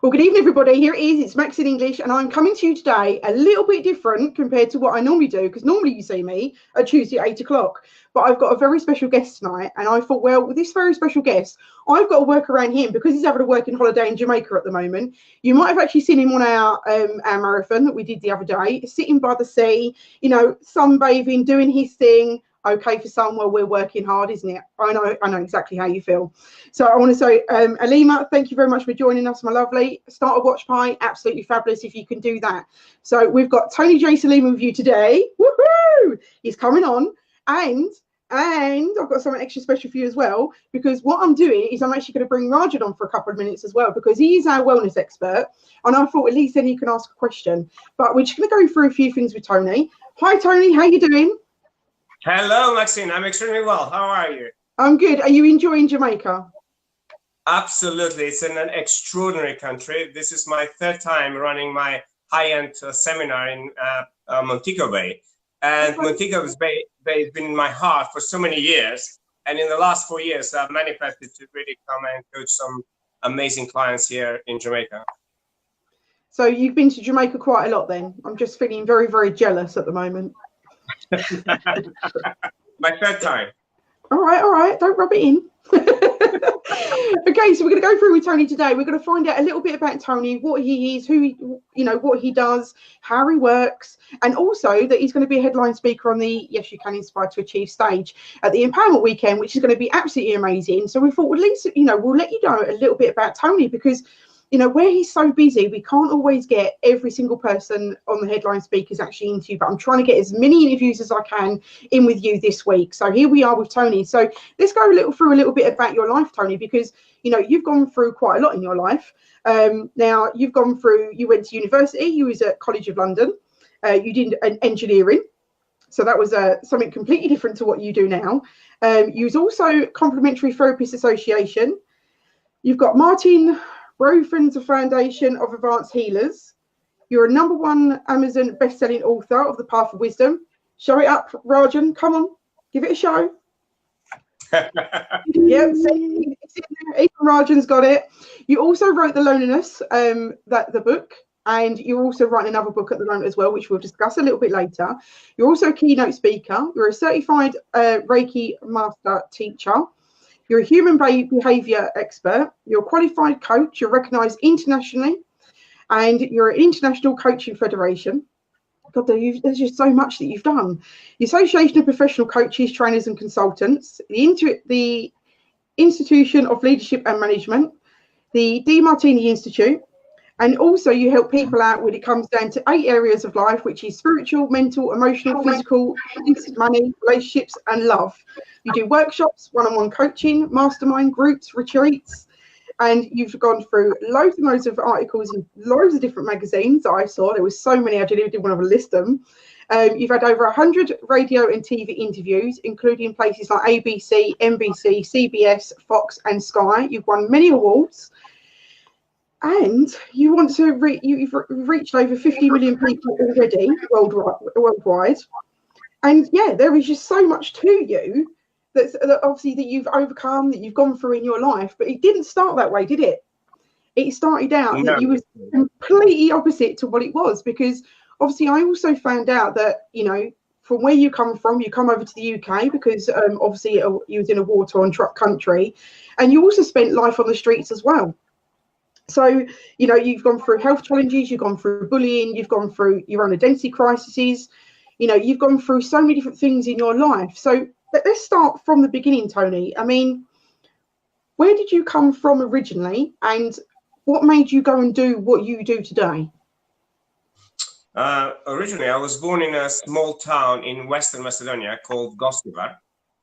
Well, good evening, everybody. Here it is. It's Maxine English, and I'm coming to you today a little bit different compared to what I normally do, because normally you see me at Tuesday at 8 o'clock. But I've got a very special guest tonight, and I thought, well, with this very special guest, I've got to work around him because he's having a working holiday in Jamaica at the moment. You might have actually seen him on our marathon that we did the other day, sitting by the sea, you know, sunbathing, doing his thing. Okay, for somewhere we're working hard, isn't it? I know exactly how you feel. So I want to say, Alima, thank you very much for joining us, my lovely. Start a watch pie, absolutely fabulous if you can do that. So we've got Tony J Selimi with you today. Woohoo! He's coming on, and I've got something extra special for you as well, because what I'm doing is I'm actually going to bring Rajan on for a couple of minutes as well, because he is our wellness expert, and I thought at least then you can ask a question. But we're just going to go through a few things with Tony. Hi, Tony. How you doing? Hello, Maxine. I'm extremely well. How are you? I'm good. Are you enjoying Jamaica? Absolutely. It's an extraordinary country. This is my third time running my high-end seminar in Montego Bay. And Montego Bay has been in my heart for so many years. And in the last 4 years, I've manifested to really come and coach some amazing clients here in Jamaica. So you've been to Jamaica quite a lot then. I'm just feeling very, very jealous at the moment. My third time. All right. Don't rub it in. Okay, so we're going to go through with Tony today. We're going to find out a little bit about Tony, what he is, what he does, how he works, and also that he's going to be a headline speaker on the Yes You Can Inspired to Achieve stage at the Empowerment Weekend, which is going to be absolutely amazing. So we thought, well, at least, we'll let you know a little bit about Tony, because where he's so busy, we can't always get every single person on the headline speakers actually interview, but I'm trying to get as many interviews as I can in with you this week. So here we are with Tony. So let's go through a little bit about your life, Tony, because, you've gone through quite a lot in your life. Now, you went to university, you was at College of London, you did an engineering. So that was something completely different to what you do now. You was also Complementary Therapist Association. You've got Martin Rothman's Foundation of Advanced Healers. You're a #1 Amazon best-selling author of The Path of Wisdom. Show it up, Rajan. Come on, give it a show. Yep, see, even Rajan's got it. You also wrote The Loneliness, the book, and you're also writing another book at the moment as well, which we'll discuss a little bit later. You're also a keynote speaker. You're a certified Reiki master teacher. You're a human behavior expert. You're a qualified coach. You're recognized internationally, and you're an international coaching federation. God, there's just so much that you've done. The Association of Professional Coaches, Trainers and Consultants, the Institution of Leadership and Management, the D. Martini Institute, and also you help people out when it comes down to 8 areas of life, which is spiritual, mental, emotional, physical, money, relationships, and love. You do workshops, one-on-one coaching, mastermind groups, retreats, and you've gone through loads and loads of articles in loads of different magazines that I saw. There was so many, I didn't want to list them. You've had over 100 radio and TV interviews, including places like ABC, NBC, CBS, Fox, and Sky. You've won many awards. And you want to you've reached over 50 million people already worldwide. And yeah, there is just so much to you that obviously that you've overcome, that you've gone through in your life. But it didn't start that way, did it? It started out that you was completely opposite to what it was, because obviously I also found out that, from where you come from, you come over to the UK because obviously you was in a war-torn country, and you also spent life on the streets as well. So, you've gone through health challenges, you've gone through bullying, you've gone through your own identity crises, you've gone through so many different things in your life. So let's start from the beginning, Tony. I mean, where did you come from originally, and what made you go and do what you do today? Originally, I was born in a small town in Western Macedonia called Gostivar.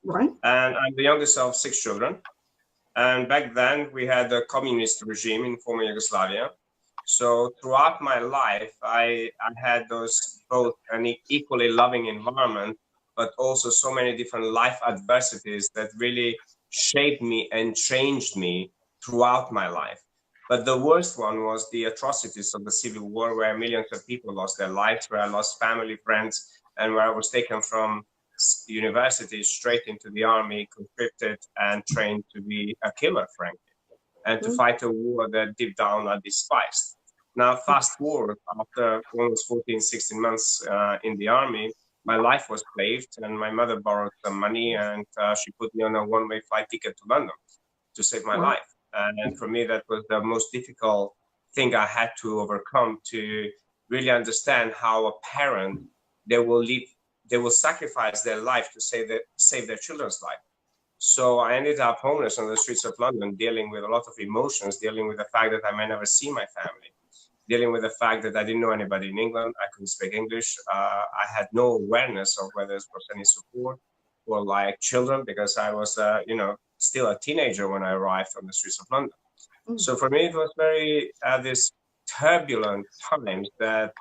Right. And I'm the youngest of 6 children. And back then we had a communist regime in former Yugoslavia. So throughout my life, I had both an equally loving environment, but also so many different life adversities that really shaped me and changed me throughout my life. But the worst one was the atrocities of the civil war, where millions of people lost their lives, where I lost family, friends, and where I was taken from university straight into the army, conscripted and trained to be a killer, frankly. and to fight a war that deep down I despised. Now, fast forward, after almost 14, 16 months in the army, my life was saved, and my mother borrowed some money, and she put me on a one-way flight ticket to London to save my life. And for me, that was the most difficult thing I had to overcome, to really understand how a parent, they will sacrifice their life to save their children's life. So I ended up homeless on the streets of London, dealing with a lot of emotions, dealing with the fact that I may never see my family, dealing with the fact that I didn't know anybody in England. I couldn't speak English. I had no awareness of whether there was any support for like children, because I was, still a teenager when I arrived on the streets of London. So for me, it was very this turbulent times that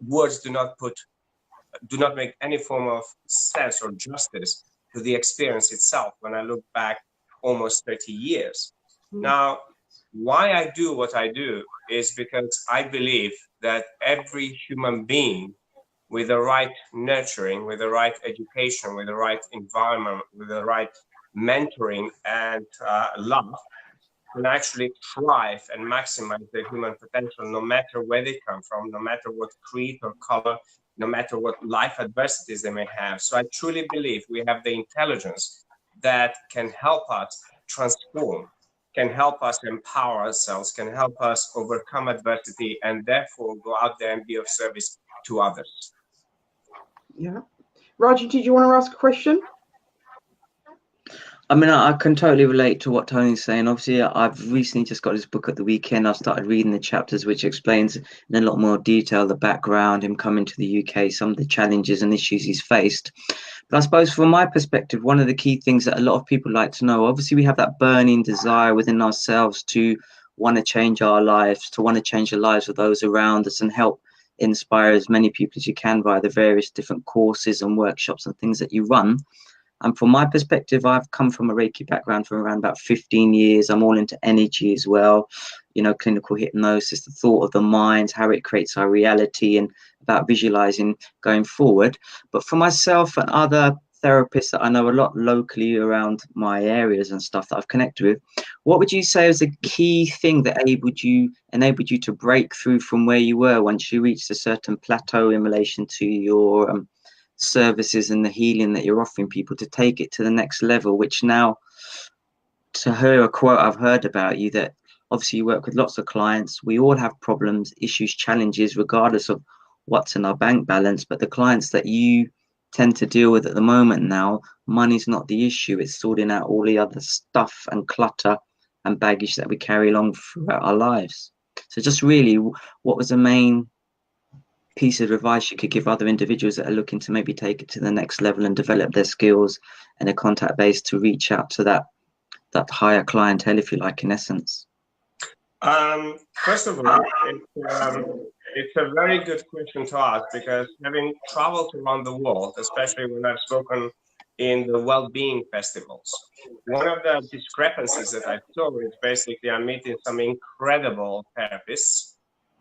words do not make any form of sense or justice to the experience itself when I look back almost 30 years. Now, why I do what I do is because I believe that every human being with the right nurturing, with the right education, with the right environment, with the right mentoring and love can actually thrive and maximize their human potential, no matter where they come from, no matter what creed or color, no matter what life adversities they may have. So I truly believe we have the intelligence that can help us transform, can help us empower ourselves, can help us overcome adversity, and therefore go out there and be of service to others. Yeah. Raji, did you want to ask a question? I mean, I can totally relate to what Tony's saying. Obviously, I've recently just got this book at the weekend. I've started reading the chapters, which explains in a lot more detail the background, him coming to the UK, some of the challenges and issues he's faced. But I suppose from my perspective, one of the key things that a lot of people like to know, obviously we have that burning desire within ourselves to want to change our lives, to want to change the lives of those around us and help inspire as many people as you can via the various different courses and workshops and things that you run. And from my perspective, I've come from a Reiki background for around about 15 years. I'm all into energy as well, clinical hypnosis, the thought of the mind, how it creates our reality, and about visualizing going forward. But for myself and other therapists that I know a lot locally around my areas and stuff that I've connected with, what would you say is the key thing that enabled you to break through from where you were once you reached a certain plateau in relation to your services and the healing that you're offering people, to take it to the next level, which now, to hear a quote I've heard about you, that obviously you work with lots of clients, we all have problems, issues, challenges, regardless of what's in our bank balance, but the clients that you tend to deal with at the moment now, money's not the issue, it's sorting out all the other stuff and clutter and baggage that we carry along throughout our lives. So just really, what was the main piece of advice you could give other individuals that are looking to maybe take it to the next level and develop their skills and a contact base to reach out to that higher clientele, if you like, in essence? First of all, it's a very good question to ask, because having traveled around the world, especially when I've spoken in the well-being festivals, one of the discrepancies that I saw is basically I'm meeting some incredible therapists,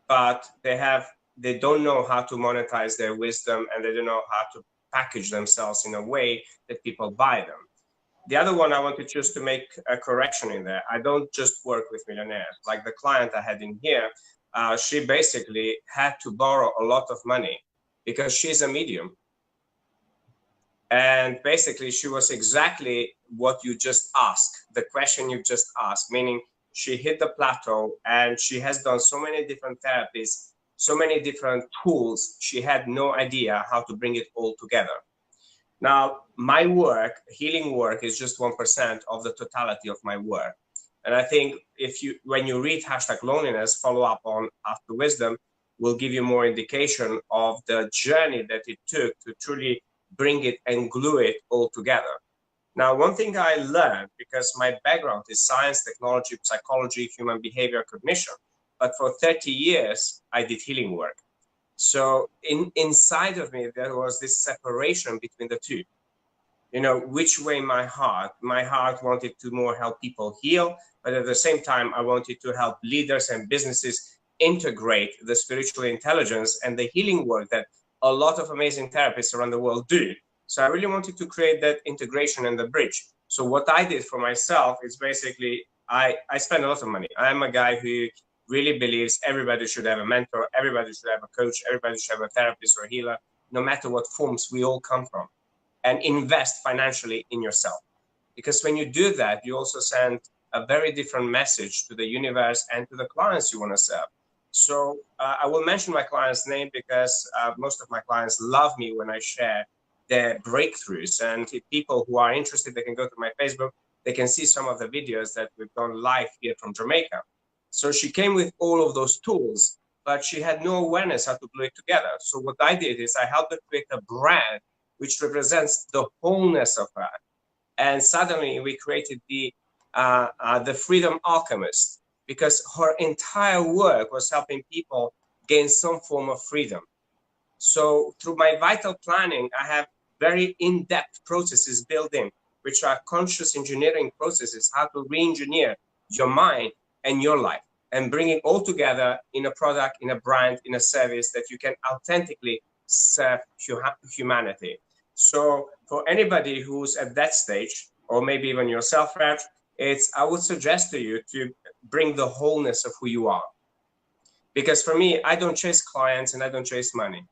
but they don't know how to monetize their wisdom, and they don't know how to package themselves in a way that people buy them. The other one, I wanted just to make a correction in there. I don't just work with millionaires. Like the client I had in here, she basically had to borrow a lot of money because she's a medium. And basically she was exactly what you just asked, the question you just asked, meaning she hit the plateau and she has done so many different therapies, so many different tools, she had no idea how to bring it all together. Now, my work, healing work, is just 1% of the totality of my work. And I think when you read #loneliness, follow up on After Wisdom, will give you more indication of the journey that it took to truly bring it and glue it all together. Now, one thing I learned, because my background is science, technology, psychology, human behavior, cognition, but for 30 years, I did healing work. So inside of me, there was this separation between the two. Which way my heart wanted to more help people heal, but at the same time, I wanted to help leaders and businesses integrate the spiritual intelligence and the healing work that a lot of amazing therapists around the world do. So I really wanted to create that integration and the bridge. So what I did for myself is basically I spend a lot of money. I'm a guy who really believes everybody should have a mentor, everybody should have a coach, everybody should have a therapist or a healer, no matter what forms we all come from, and invest financially in yourself. Because when you do that, you also send a very different message to the universe and to the clients you want to serve. So I will mention my client's name because most of my clients love me when I share their breakthroughs. And if people who are interested, they can go to my Facebook. They can see some of the videos that we've done live here from Jamaica. So she came with all of those tools, but she had no awareness how to glue it together. So what I did is I helped her create a brand which represents the wholeness of her. And suddenly we created the Freedom Alchemist, because her entire work was helping people gain some form of freedom. So through my vital planning, I have very in-depth processes built in, which are conscious engineering processes, how to re-engineer your mind and your life and bring it all together in a product, in a brand, in a service that you can authentically serve humanity. So for anybody who's at that stage, or maybe even yourself, Raj, I would suggest to you to bring the wholeness of who you are. Because for me, I don't chase clients and I don't chase money.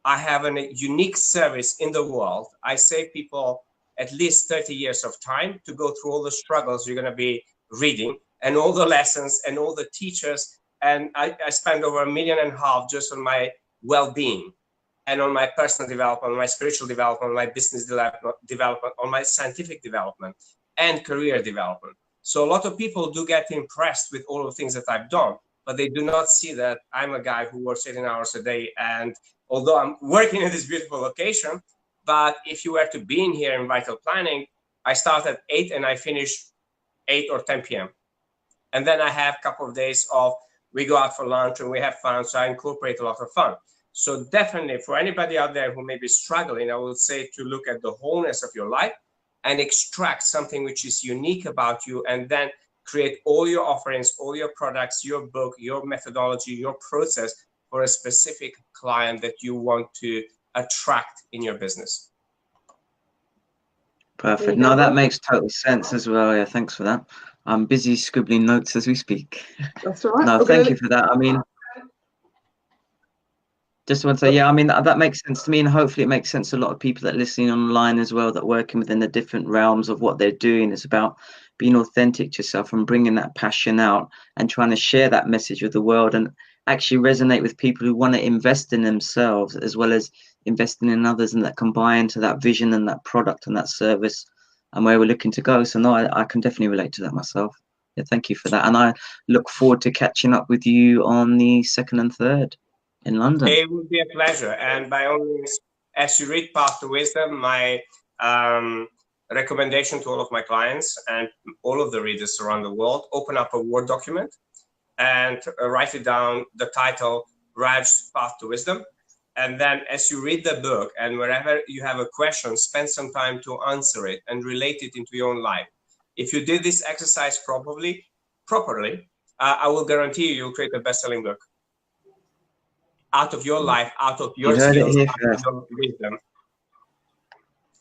I have a unique service in the world. I save people at least 30 years of time to go through all the struggles you're going to be reading and all the lessons and all the teachers. And I spend over $1.5 million just on my well-being and on my personal development, on my spiritual development, on my business development, on my scientific development and career development. So a lot of people do get impressed with all the things that I've done, but they do not see that I'm a guy who works 18 hours a day. And although I'm working in this beautiful location, but if you were to be in here in Vital Planning, I start at 8 and I finish 8 or 10 p.m. And then I have a couple of days off. We go out for lunch and we have fun. So I incorporate a lot of fun. So definitely for anybody out there who may be struggling, I would say to look at the wholeness of your life and extract something which is unique about you, and then create all your offerings, all your products, your book, your methodology, your process for a specific client that you want to attract in your business. Perfect. No, that makes total sense as well. Yeah, thanks for that. I'm busy scribbling notes as we speak. That's all right. No, thank you for that. I mean, just want to say, yeah, I mean, that makes sense to me, and hopefully it makes sense to a lot of people that are listening online as well, that working within the different realms of what they're doing. It's about being authentic to yourself and bringing that passion out and trying to share that message with the world and actually resonate with people who want to invest in themselves as well as investing in others, and that combine to that vision and that product and that service and where we're looking to go. So no, I can definitely relate to that myself. Yeah, thank you for that. And I look forward to catching up with you on the 2nd and 3rd. in London. It would be a pleasure. And by all means, as you read Path to Wisdom, my recommendation to all of my clients and all of the readers around the world, open up a Word document and write it down, the title, Raj's Path to Wisdom. And then as you read the book and wherever you have a question, spend some time to answer it and relate it into your own life. If you did this exercise properly, I will guarantee you'll create a best-selling book. Out of your life, out of your skills, out of your wisdom.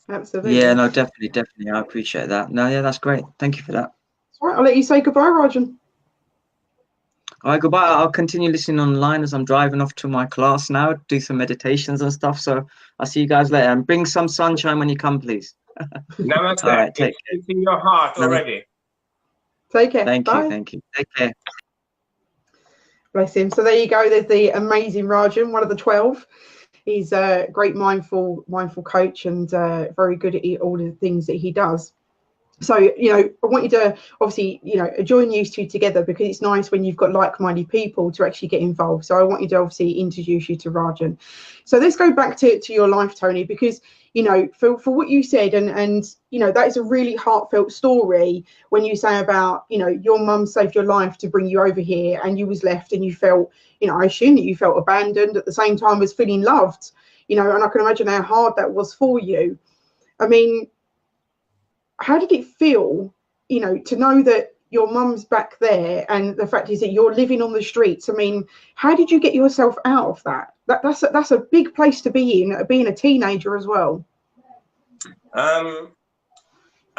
Absolutely. Yeah, no, definitely. I appreciate that. No, yeah, that's great. Thank you for that. All right, I'll let you say goodbye, Rajan. All right, goodbye. I'll continue listening online as I'm driving off to my class now, do some meditations and stuff. So I'll see you guys later, and bring some sunshine when you come, please. Namaste. All right, take care. It's in your heart already. Take care. Thank Bye. you. Thank you. Take care. Bless him. So there you go. There's the amazing Rajan, one of the 12. He's a great mindful coach and very good at all the things that he does. So, you know, I want you to obviously, you know, join you two together, because it's nice when you've got like-minded people to actually get involved. So I want you to obviously introduce you to Rajan. So let's go back to your life, Tony, because, you know, for what you said, and you know, that is a really heartfelt story when you say about, you know, your mum saved your life to bring you over here, and you was left and you felt, you know, I assume that you felt abandoned at the same time as feeling loved, you know, and I can imagine how hard that was for you. I mean, how did it feel, you know, to know that your mum's back there and the fact is that you're living on the streets? I mean, how did you get yourself out of that? That's a big place to be in, being a teenager as well. I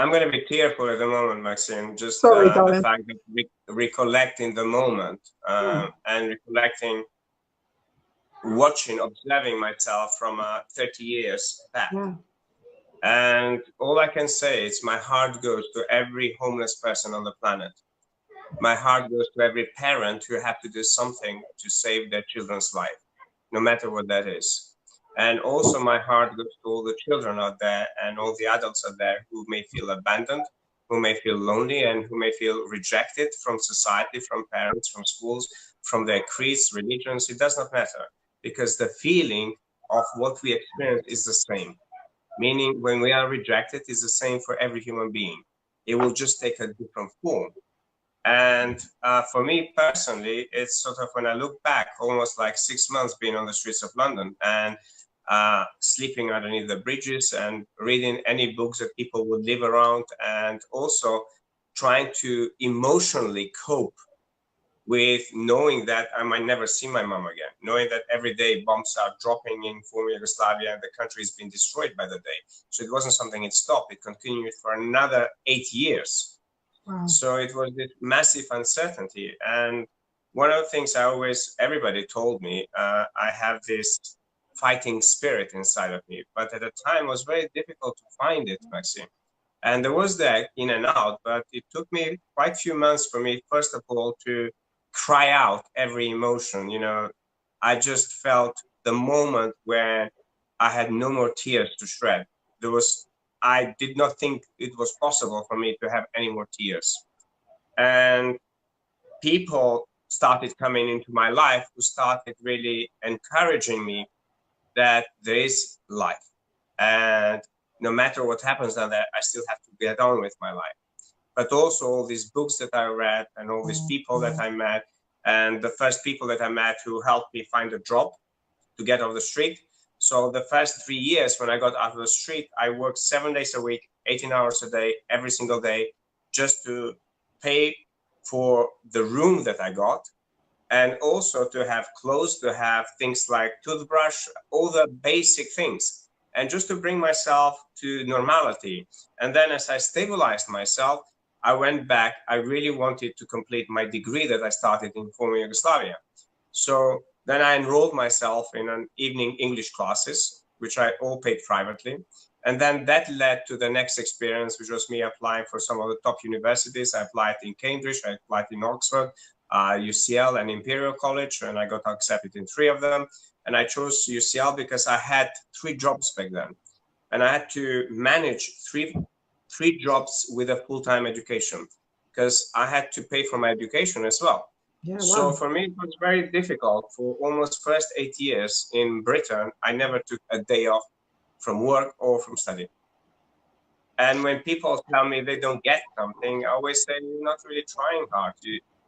I'm going to be tearful at the moment, Maxine. Just Sorry, the fact that recollecting the moment and recollecting, watching, observing myself from 30 years back. Yeah. And all I can say is my heart goes to every homeless person on the planet. My heart goes to every parent who have to do something to save their children's life, no matter what that is. And also my heart goes to all the children out there and all the adults out there who may feel abandoned, who may feel lonely, and who may feel rejected from society, from parents, from schools, from their creeds, religions. It does not matter, because the feeling of what we experience is the same. Meaning when we are rejected, it's the same for every human being. It will just take a different form. And for me personally, it's sort of, when I look back, almost like 6 months being on the streets of London and sleeping underneath the bridges and reading any books that people would leave around, and also trying to emotionally cope with knowing that I might never see my mom again, knowing that every day bombs are dropping in former Yugoslavia and the country is being destroyed by the day. So it wasn't something it stopped, it continued for another 8 years. Wow. So it was this massive uncertainty. And one of the things everybody told me, I have this fighting spirit inside of me, but at the time it was very difficult to find it, Maxine. And there was that in and out, but it took me quite a few months for me, first of all, to cry out every emotion. You know, I just felt the moment where I had no more tears to shed. I did not think it was possible for me to have any more tears. And people started coming into my life who started really encouraging me that there is life. And no matter what happens down there, I still have to get on with my life. But also all these books that I read and all these people that I met, and the first people that I met who helped me find a job to get off the street. So the first 3 years when I got out of the street, I worked 7 days a week, 18 hours a day, every single day, just to pay for the room that I got, and also to have clothes, to have things like toothbrush, all the basic things, and just to bring myself to normality. And then as I stabilized myself, I went back. I really wanted to complete my degree that I started in former Yugoslavia. So then I enrolled myself in an evening English classes, which I all paid privately. And then that led to the next experience, which was me applying for some of the top universities. I applied in Cambridge, I applied in Oxford, UCL and Imperial College, and I got accepted in 3 of them. And I chose UCL because I had 3 jobs back then. And I had to manage three jobs with a full-time education, because I had to pay for my education as well. Yeah, wow. So for me, it was very difficult. For almost first 8 years in Britain, I never took a day off from work or from study. And when people tell me they don't get something, I always say, you're not really trying hard.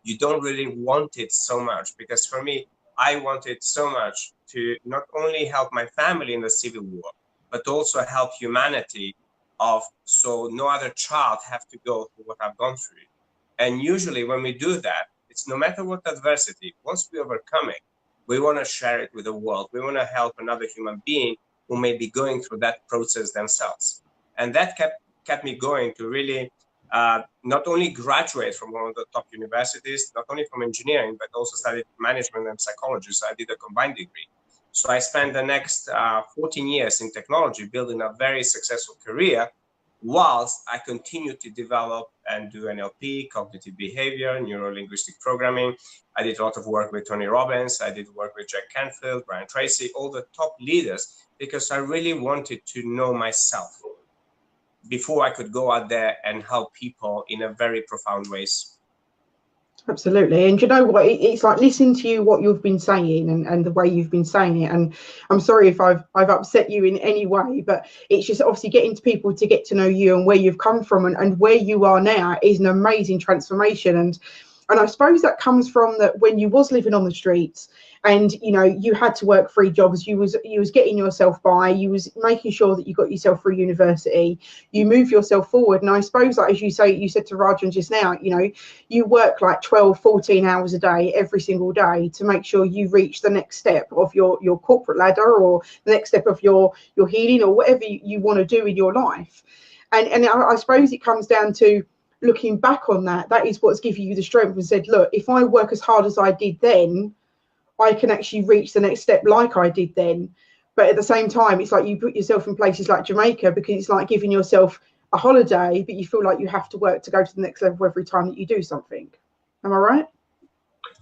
You don't really want it so much. Because for me, I wanted so much to not only help my family in the civil war, but also help humanity, so no other child have to go through what I've gone through. And usually when we do that, it's no matter what adversity, once we overcome it, we want to share it with the world. We want to help another human being who may be going through that process themselves. And that kept me going to really not only graduate from one of the top universities, not only from engineering, but also studied management and psychology. So I did a combined degree. So I spent the next 14 years in technology, building a very successful career, whilst I continued to develop and do NLP, cognitive behavior, neuro-linguistic programming. I did a lot of work with Tony Robbins. I did work with Jack Canfield, Brian Tracy, all the top leaders, because I really wanted to know myself before I could go out there and help people in a very profound ways. Absolutely. And you know what, it's like listening to you, what you've been saying and the way you've been saying it, and I'm sorry if I've upset you in any way, but it's just obviously getting to people to get to know you and where you've come from and where you are now is an amazing transformation. And I suppose that comes from that when you was living on the streets and, you know, you had to work 3 jobs, you was getting yourself by, you was making sure that you got yourself through university, you move yourself forward. And I suppose, like, as you say, you said to Rajan just now, you know, you work like 12, 14 hours a day, every single day to make sure you reach the next step of your corporate ladder or the next step of your healing or whatever you want to do in your life. And I suppose it comes down to looking back on that. That is what's given you the strength and said, look, if I work as hard as I did then, I can actually reach the next step like I did then. But at the same time, it's like you put yourself in places like Jamaica because it's like giving yourself a holiday, but you feel like you have to work to go to the next level every time that you do something. Am I right?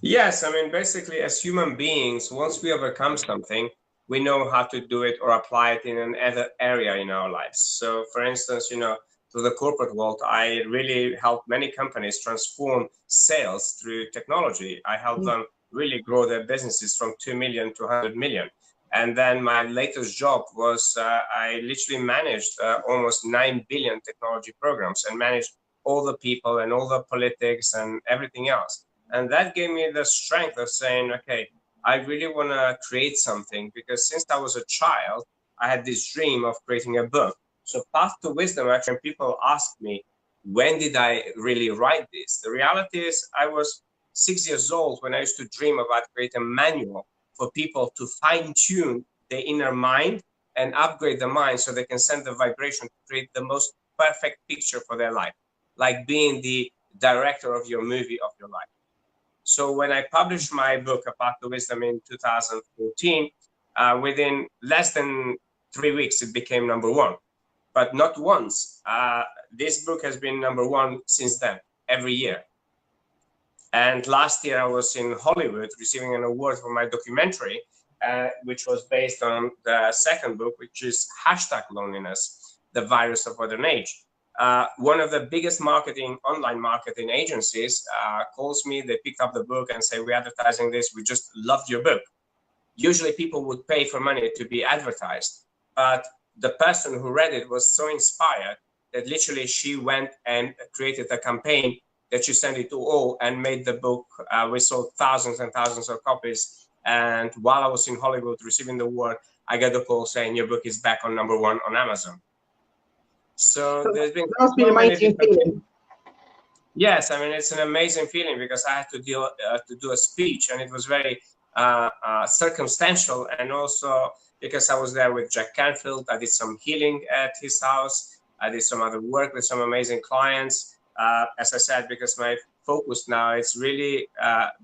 Yes, I mean, basically, as human beings, once we overcome something, we know how to do it or apply it in another area in our lives. So, for instance, you know, through the corporate world, I really help many companies transform sales through technology. I help them really grow their businesses from 2 million to 100 million. And then my latest job was I literally managed almost 9 billion technology programs and managed all the people and all the politics and everything else. And that gave me the strength of saying, okay, I really want to create something, because since I was a child, I had this dream of creating a book. So Path to Wisdom, actually, people ask me, when did I really write this? The reality is I was 6 years old when I used to dream about creating a manual for people to fine-tune their inner mind and upgrade the mind so they can send the vibration to create the most perfect picture for their life, like being the director of your movie of your life. So when I published my book, A Path to Wisdom, in 2014, within less than 3 weeks, it became #1. But not once. This book has been #1 since then, every year. And last year I was in Hollywood receiving an award for my documentary, which was based on the second book, which is #Loneliness, the virus of modern age. One of the biggest online marketing agencies calls me. They picked up the book and say, we're advertising this. We just loved your book. Usually people would pay for money to be advertised, but the person who read it was so inspired that literally she went and created a campaign that she sent it to all and made the book. We sold thousands and thousands of copies. And while I was in Hollywood receiving the award, I got a call saying your book is back on #1 on Amazon. So there's been must be an amazing feeling. Yes, I mean, it's an amazing feeling because I had to do a speech, and it was very circumstantial, and also because I was there with Jack Canfield. I did some healing at his house. I did some other work with some amazing clients. As I said, because my focus now is really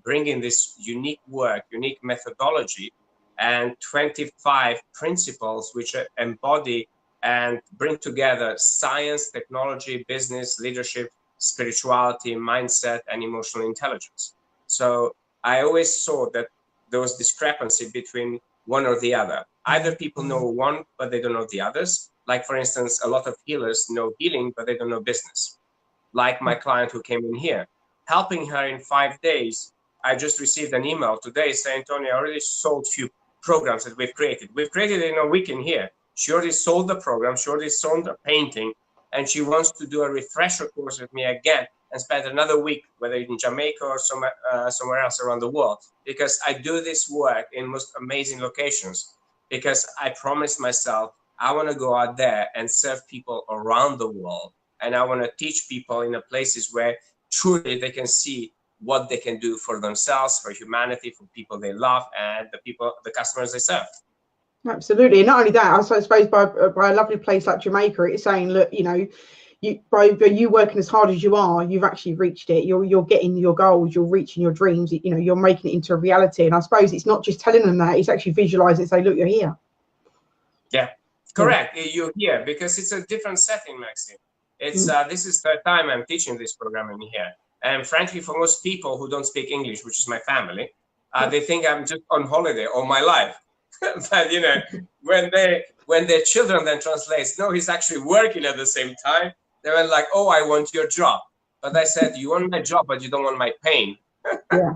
bringing this unique work, unique methodology, and 25 principles which embody and bring together science, technology, business, leadership, spirituality, mindset, and emotional intelligence. So I always saw that there was discrepancy between one or the other. Either people know one, but they don't know the others. Like, for instance, a lot of healers know healing, but they don't know business. Like my client who came in here, helping her in 5 days. I just received an email today saying, Tony, I already sold few programs that we've created. We've created it in a week in here. She already sold the program. She already sold the painting. And she wants to do a refresher course with me again and spend another week, whether in Jamaica or somewhere else around the world. Because I do this work in most amazing locations. Because I promised myself, I want to go out there and serve people around the world. And I want to teach people in the places where truly they can see what they can do for themselves, for humanity, for people they love, and the customers they serve. Absolutely. And not only that, I suppose by a lovely place like Jamaica, it's saying, look, you know, by you working as hard as you are, you've actually reached it. You're getting your goals, you're reaching your dreams, you know, you're making it into a reality. And I suppose it's not just telling them that, it's actually visualizing and say, look, you're here. Yeah, correct. Yeah. You're here because it's a different setting, Maxine. It's this is the time I'm teaching this program in here. And frankly, for most people who don't speak English, which is my family, they think I'm just on holiday all my life. But you know, when their children then translates, no, he's actually working at the same time. They were like, oh, I want your job. But I said, you want my job, but you don't want my pain. Yeah.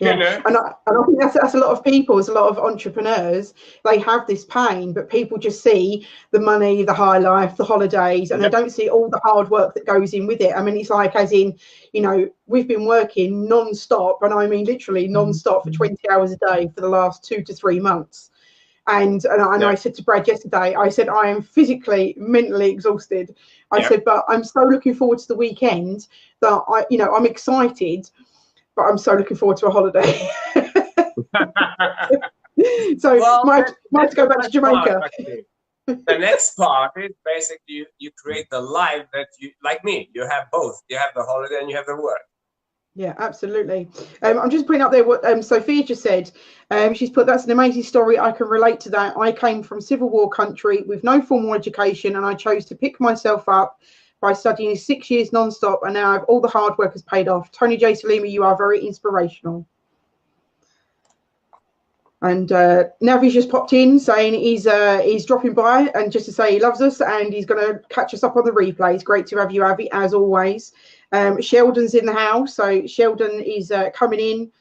You know? And I think that's a lot of people, it's a lot of entrepreneurs, they have this pain, but people just see the money, the high life, the holidays, and they don't see all the hard work that goes in with it. I mean, it's like, as in, you know, we've been working non-stop, and I mean literally non-stop for 20 hours a day for the last 2 to 3 months. And I said to Brad yesterday, I said, I am physically, mentally exhausted. I said, but I'm so looking forward to the weekend that I'm excited, but I'm so looking forward to a holiday. So might have to go back to Jamaica. The next part is basically you create the life that you, like me, you have both. You have the holiday and you have the work. Yeah, absolutely. I'm just putting up there what Sophia just said. She's put, that's an amazing story. I can relate to that. I came from civil war country with no formal education, and I chose to pick myself up by studying 6 years non-stop, and now all the hard work has paid off. Tony J Selimi, you are very inspirational. And Navi's just popped in saying he's dropping by, and just to say he loves us and he's going to catch us up on the replays. Great to have you, Avi, as always. Sheldon's in the house, so Sheldon is coming in.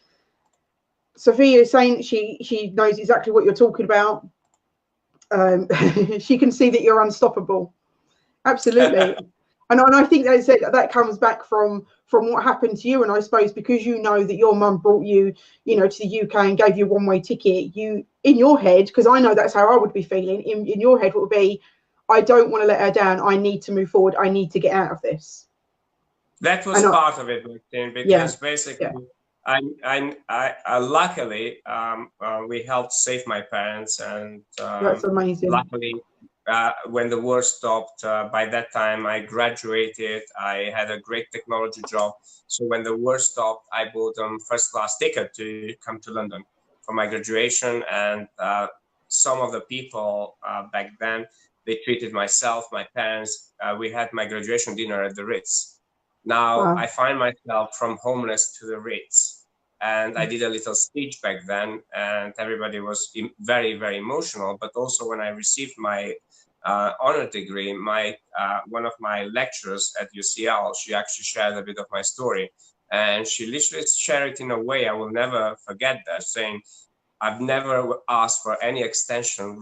Sophia is saying she knows exactly what you're talking about. She can see that you're unstoppable. Absolutely. And I think that comes back from what happened to you. And I suppose because you know that your mum brought you, to the UK and gave you a one-way ticket, you, in your head, because I know that's how I would be feeling, in your head would be, I don't want to let her down. I need to move forward. I need to get out of this. That was part of it, Maxine, because basically, I luckily we helped save my parents, and that's amazing. Luckily, when the war stopped, by that time I graduated. I had a great technology job. So when the war stopped, I bought them first-class ticket to come to London for my graduation. And some of the people back then, they treated myself, my parents. We had my graduation dinner at the Ritz. Now I find myself from homeless to the Ritz. And I did a little speech back then, and everybody was very, very emotional. But also when I received my honor degree, one of my lecturers at UCL, she actually shared a bit of my story. And she literally shared it in a way I will never forget that, saying, I've never asked for any extension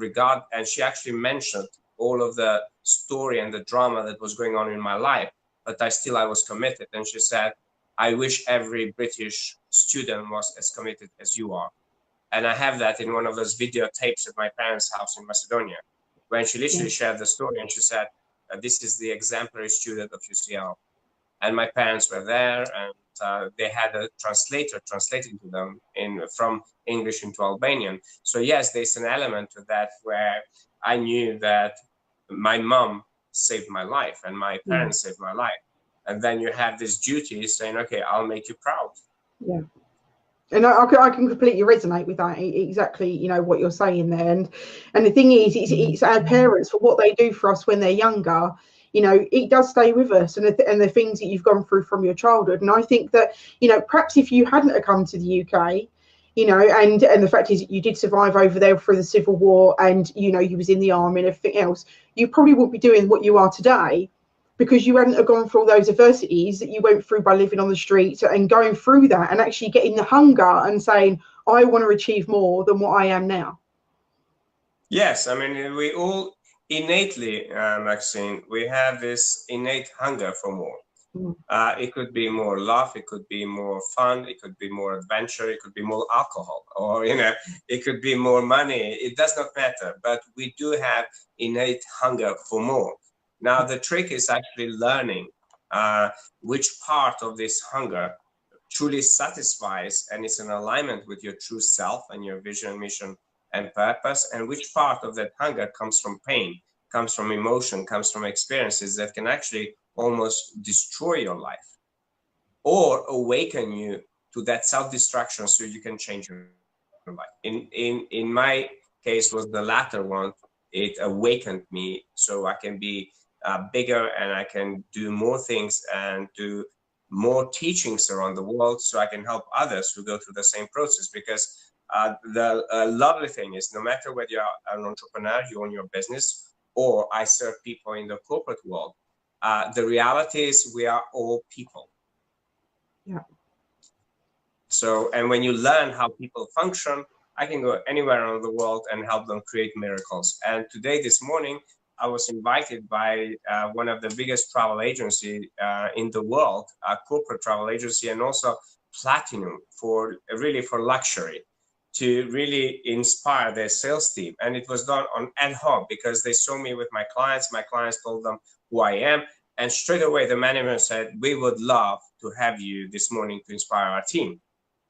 and she actually mentioned all of the story and the drama that was going on in my life, but I was committed. And she said, I wish every British student was as committed as you are. And I have that in one of those videotapes at my parents' house in Macedonia, when she literally shared the story, and she said, this is the exemplary student of UCL. And my parents were there, and they had a translator translating to them from English into Albanian. So yes, there's an element to that where I knew that my mom saved my life and my parents saved my life. And then you have this duty saying, okay, I'll make you proud. Yeah. And I can completely resonate with that, exactly, what you're saying there. And the thing is, it's our parents, for what they do for us when they're younger, it does stay with us, and the things that you've gone through from your childhood. And I think that, perhaps if you hadn't come to the UK, and the fact is you did survive over there through the Civil War, and, you was in the army and everything else, you probably wouldn't be doing what you are today, because you hadn't have gone through all those adversities that you went through by living on the streets and going through that and actually getting the hunger and saying, I want to achieve more than what I am now. Yes, I mean, we all innately, Maxine, we have this innate hunger for more. It could be more love, it could be more fun, it could be more adventure, it could be more alcohol, or, it could be more money. It does not matter, but we do have innate hunger for more. Now, the trick is actually learning which part of this hunger truly satisfies and is in alignment with your true self and your vision, mission, and purpose, and which part of that hunger comes from pain, comes from emotion, comes from experiences that can actually almost destroy your life or awaken you to that self-destruction so you can change your life. In my case was the latter one. It awakened me so I can be bigger, and I can do more things and do more teachings around the world, so I can help others who go through the same process. Because the lovely thing is, no matter whether you're an entrepreneur, you own your business, or I serve people in the corporate world, the reality is we are all people. Yeah. So, and when you learn how people function, I can go anywhere around the world and help them create miracles. And today, this morning, I was invited by one of the biggest travel agency in the world, a corporate travel agency, and also platinum for luxury, to really inspire their sales team. And it was done on ad hoc because they saw me with my clients. My clients told them who I am. And straight away, the manager said, we would love to have you this morning to inspire our team.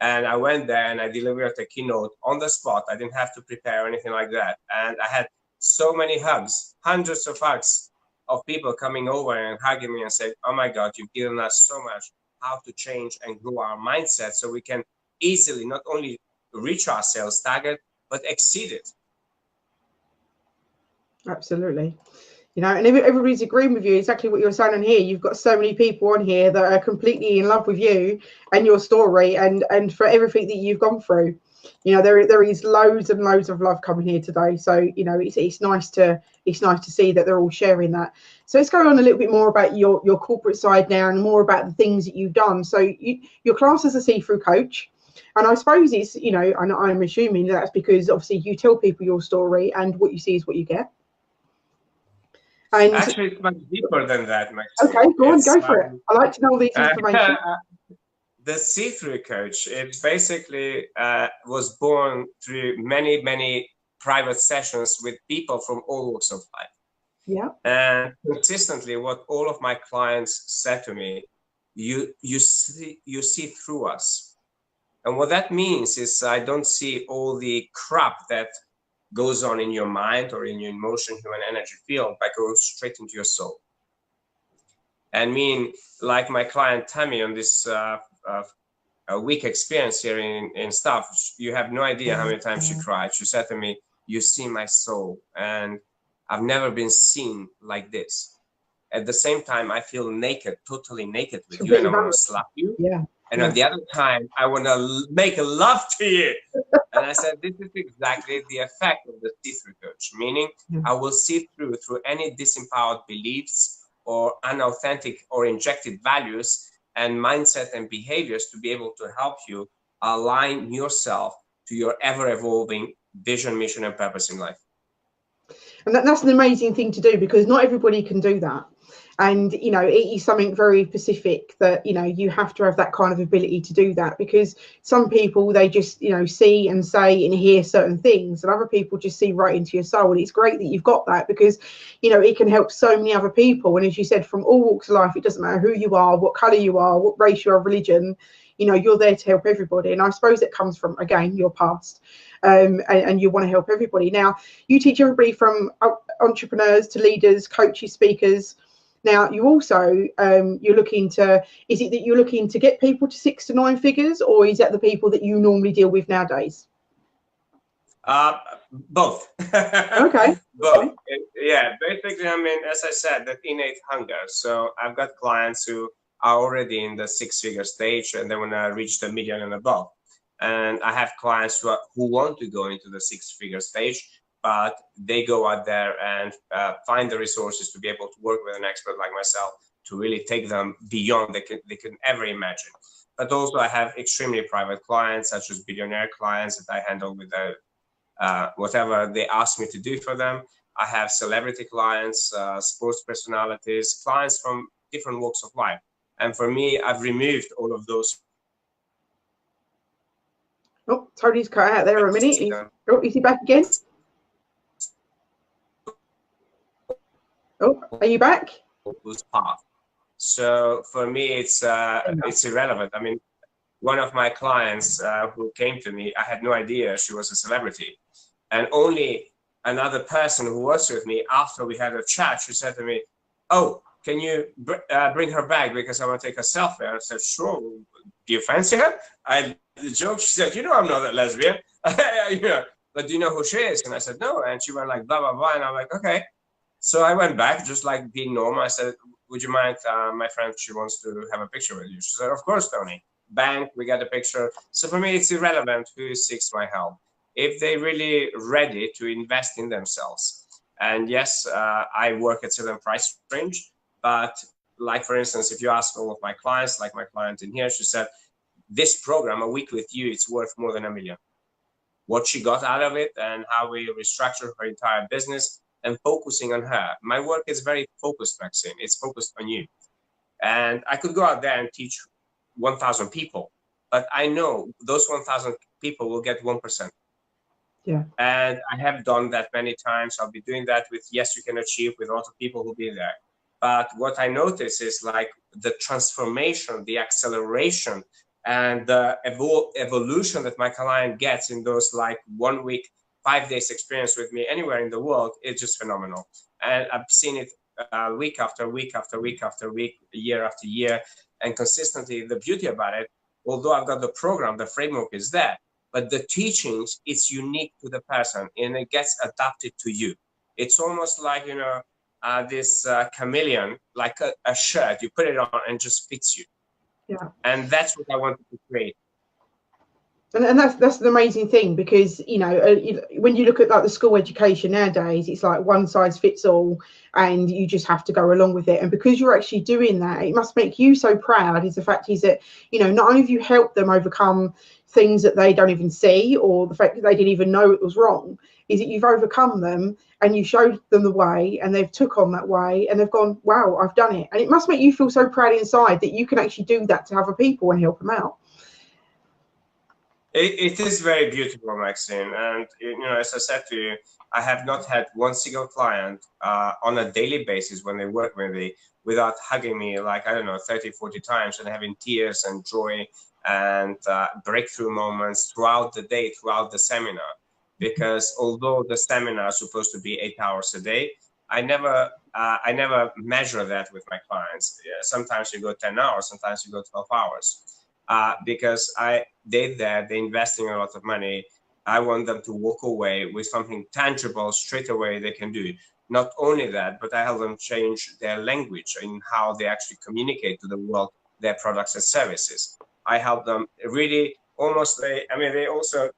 And I went there and I delivered a keynote on the spot. I didn't have to prepare or anything like that. And I had so many hugs, hundreds of hugs of people coming over and hugging me and saying, oh my God, you've given us so much, how to change and grow our mindset so we can easily not only reach our sales target, but exceed it. Absolutely. You know, and everybody's agreeing with you, exactly what you're saying on here. You've got so many people on here that are completely in love with you and your story and for everything that you've gone through. You know, there is loads and loads of love coming here today. So, you know, it's nice to see that they're all sharing that. So let's go on a little bit more about your corporate side now and more about the things that you've done. So your class as a see-through coach. And I suppose it's, you know, and I'm assuming that's because obviously you tell people your story and what you see is what you get. And actually, it's much deeper than that, Maxine. Okay, go on, go for it. I like to know all this information. The see-through coach, it basically was born through many, many private sessions with people from all walks of life. Yeah. And consistently, what all of my clients said to me, you see through us. And what that means is I don't see all the crap that goes on in your mind or in your emotion, human energy field, but goes straight into your soul. And mean, like my client Tammy on this a week experience here in stuff, you have no idea how many times she cried. She said to me, you see my soul, and I've never been seen like this. At the same time, I feel naked, totally naked with you, and I want to slap you. Yeah. And at the other time, I want to make love to you. And I said, this is exactly the effect of the see-through coach, meaning I will see through any disempowered beliefs or unauthentic or injected values and mindset and behaviors to be able to help you align yourself to your ever-evolving vision, mission, and purpose in life. And that's an amazing thing to do, because not everybody can do that. And, you know, it is something very specific that, you know, you have to have that kind of ability to do that, because some people, they just, you know, see and say and hear certain things, and other people just see right into your soul. And it's great that you've got that, because, you know, it can help so many other people. And as you said, from all walks of life, it doesn't matter who you are, what colour you are, what race you are, religion, you know, you're there to help everybody. And I suppose it comes from, again, your past. And you want to help everybody. Now, you teach everybody from entrepreneurs to leaders, coaches, speakers. Now, you also, you're looking to, is it that you're looking to get people to 6 to 9 figures, or is that the people that you normally deal with nowadays? Both. Okay. Both. Okay. Yeah, basically, I mean, as I said, that innate hunger. So I've got clients who are already in the 6-figure stage and they want to reach the million and above. And I have clients who want to go into the 6-figure stage, but they go out there and find the resources to be able to work with an expert like myself to really take them beyond they can ever imagine. But also I have extremely private clients, such as billionaire clients that I handle with whatever they ask me to do for them. I have celebrity clients, sports personalities, clients from different walks of life. And for me, I've removed all of those. Oh, Tony's cut out there a minute. Oh, is he back again? Oh, are you back? So for me, it's irrelevant. I mean, one of my clients who came to me, I had no idea she was a celebrity, and only another person who was with me after we had a chat, she said to me, "Oh, can you bring her back because I want to take a selfie?" I said, "Sure. Do you fancy her?" I joked. She said, "You know, I'm not a lesbian." You know, but do you know who she is? And I said, "No." And she went like blah blah blah, and I'm like, "Okay." So I went back, just like being normal. I said, "Would you mind, my friend, she wants to have a picture with you." She said, "Of course, Tony." Bang, we got a picture. So for me, it's irrelevant who seeks my help. If they're really ready to invest in themselves. And yes, I work at certain price range, but like, for instance, if you ask all of my clients, like my client in here, she said, this program, a week with you, it's worth more than $1 million. What she got out of it and how we restructure her entire business and focusing on her. My work is very focused, Maxine. It's focused on you. And I could go out there and teach 1,000 people, but I know those 1,000 people will get 1%. Yeah. And I have done that many times. I'll be doing that with Yes, You Can Achieve, with a lot of people who'll be there. But what I notice is like the transformation, the acceleration, and the evolution that my client gets in those like 1 week 5 days experience with me anywhere in the world, it's just phenomenal. And I've seen it week after week after week after week, year after year, and consistently. The beauty about it, although I've got the program, the framework is there, but the teachings, it's unique to the person and it gets adapted to you. It's almost like, you know, this chameleon, like a shirt, you put it on and just fits you. Yeah. And that's what I wanted to create. And that's the amazing thing, because, you know, when you look at like the school education nowadays, it's like one size fits all and you just have to go along with it. And because you're actually doing that, it must make you so proud. Is the fact is that, you know, not only have you helped them overcome things that they don't even see, or the fact that they didn't even know it was wrong, is that you've overcome them and you showed them the way and they've took on that way and they've gone, wow, I've done it. And it must make you feel so proud inside that you can actually do that to other people and help them out. It is very beautiful, Maxine. And, you know, as I said to you, I have not had one single client on a daily basis when they work with me without hugging me, like, I don't know, 30, 40 times and having tears and joy and breakthrough moments throughout the day, throughout the seminar. Because although the seminar is supposed to be 8 hours a day, I never measure that with my clients. Yeah, sometimes you go 10 hours, sometimes you go 12 hours. Because they're investing a lot of money. I want them to walk away with something tangible straight away they can do. Not only that, but I help them change their language in how they actually communicate to the world their products and services. I help them really almost, they also,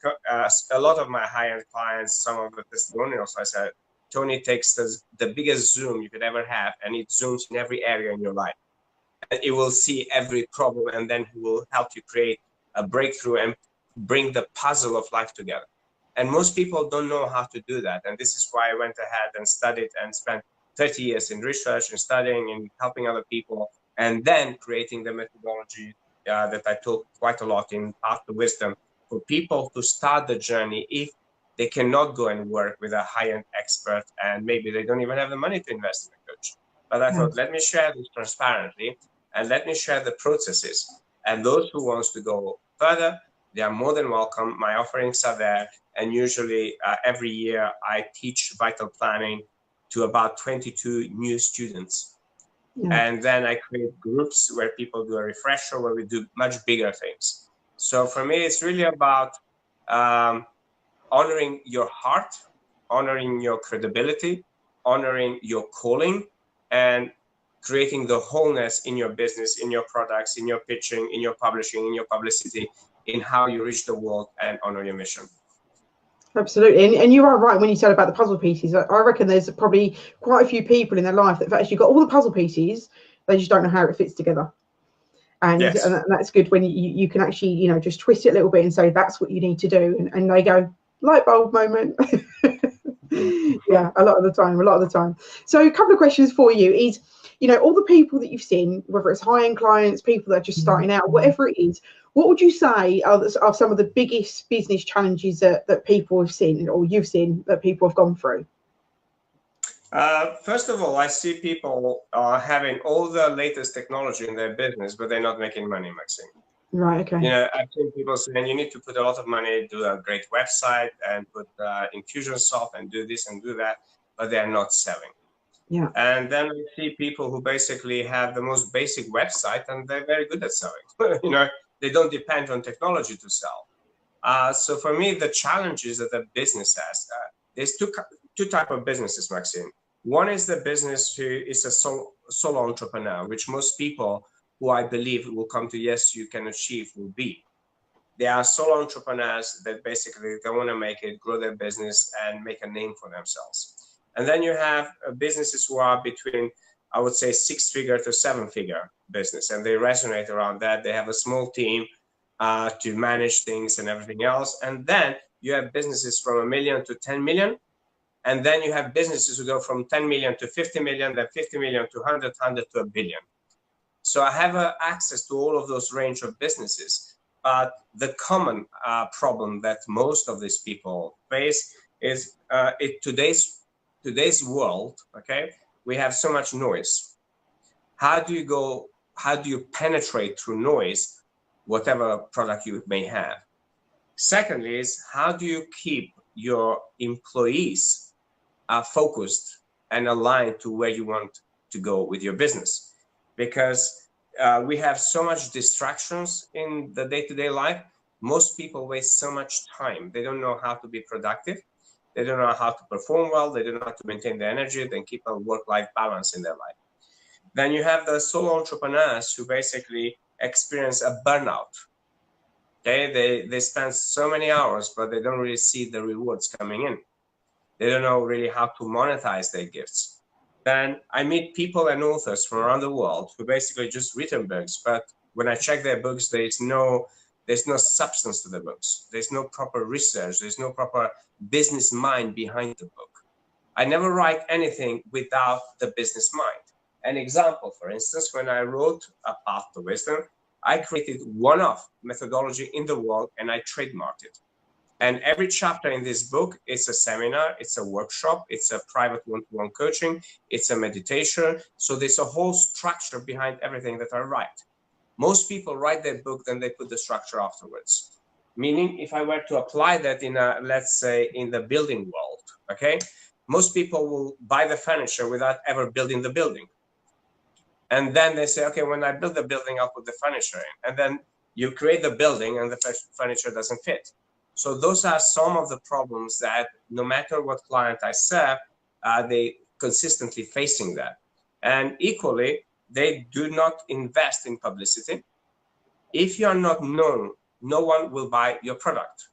a lot of my high-end clients, some of the testimonials, I said, Tony takes the biggest zoom you could ever have, and it zooms in every area in your life. And it will see every problem, and then he will help you create a breakthrough and bring the puzzle of life together. And most people don't know how to do that. And this is why I went ahead and studied and spent 30 years in research and studying and helping other people, and then creating the methodology that I talk quite a lot in Path to Wisdom for people to start the journey if they cannot go and work with a high-end expert and maybe they don't even have the money to invest in a coach. But I thought, let me share this transparently and let me share the processes. And those who wants to go further, they are more than welcome. My offerings are there. And usually every year I teach vital planning to about 22 new students. Yeah. And then I create groups where people do a refresher, where we do much bigger things. So for me, it's really about honoring your heart, honoring your credibility, honoring your calling, and creating the wholeness in your business, in your products, in your pitching, in your publishing, in your publicity, in how you reach the world and honor your mission. Absolutely. And you are right when you said about the puzzle pieces. I reckon there's probably quite a few people in their life that have actually got all the puzzle pieces, they just don't know how it fits together. And, yes. And that's good when you can actually, you know, just twist it a little bit and say, that's what you need to do. And they go, light bulb moment. Yeah, a lot of the time. So a couple of questions for you is, you know, all the people that you've seen, whether it's high-end clients, people that are just starting out, whatever it is, what would you say are some of the biggest business challenges that people have seen, or you've seen that people have gone through? First of all, I see people having all the latest technology in their business, but they're not making money, Maxine. Right, okay. You know, I've seen people saying you need to put a lot of money, do a great website and put Infusionsoft and do this and do that, but they're not selling. Yeah. And then we see people who basically have the most basic website and they're very good at selling. You know, they don't depend on technology to sell. So for me, the challenges that a business has, there's two types of businesses, Maxine. One is the business who is a solo entrepreneur, which most people who I believe will come to Yes, You Can Achieve will be. They are solo entrepreneurs that basically they want to make it, grow their business and make a name for themselves. And then you have businesses who are between, I would say, 6-figure to 7-figure business, and they resonate around that. They have a small team to manage things and everything else. And then you have businesses from 1 million to 10 million. And then you have businesses who go from 10 million to 50 million, then 50 million to 100 to 1 billion. So I have access to all of those range of businesses. But the common problem that most of these people face is today's world, okay, we have so much noise. How do you penetrate through noise, whatever product you may have? Secondly is, how do you keep your employees are focused and aligned to where you want to go with your business. Because we have so much distractions in the day-to-day life. Most people waste so much time. They don't know how to be productive. They don't know how to perform well. They don't know how to maintain their energy and keep a work-life balance in their life. Then you have the solo entrepreneurs who basically experience a burnout. Okay, they spend so many hours, but they don't really see the rewards coming in. They don't know really how to monetize their gifts. Then I meet people and authors from around the world who basically just written books, but when I check their books, there's no substance to the books. There's no proper research. There's no proper business mind behind the book. I never write anything without the business mind. An example, for instance, when I wrote A Path to Wisdom, I created one-off methodology in the world and I trademarked it. And every chapter in this book, it's a seminar, it's a workshop, it's a private one-to-one coaching, it's a meditation. So there's a whole structure behind everything that I write. Most people write their book, then they put the structure afterwards. Meaning, if I were to apply that in a, let's say, in the building world, okay, most people will buy the furniture without ever building the building. And then they say, okay, when I build the building, I'll put the furniture in. And then you create the building and the furniture doesn't fit. So those are some of the problems that no matter what client I serve, they consistently facing that. And equally, they do not invest in publicity. If you are not known, no one will buy your product.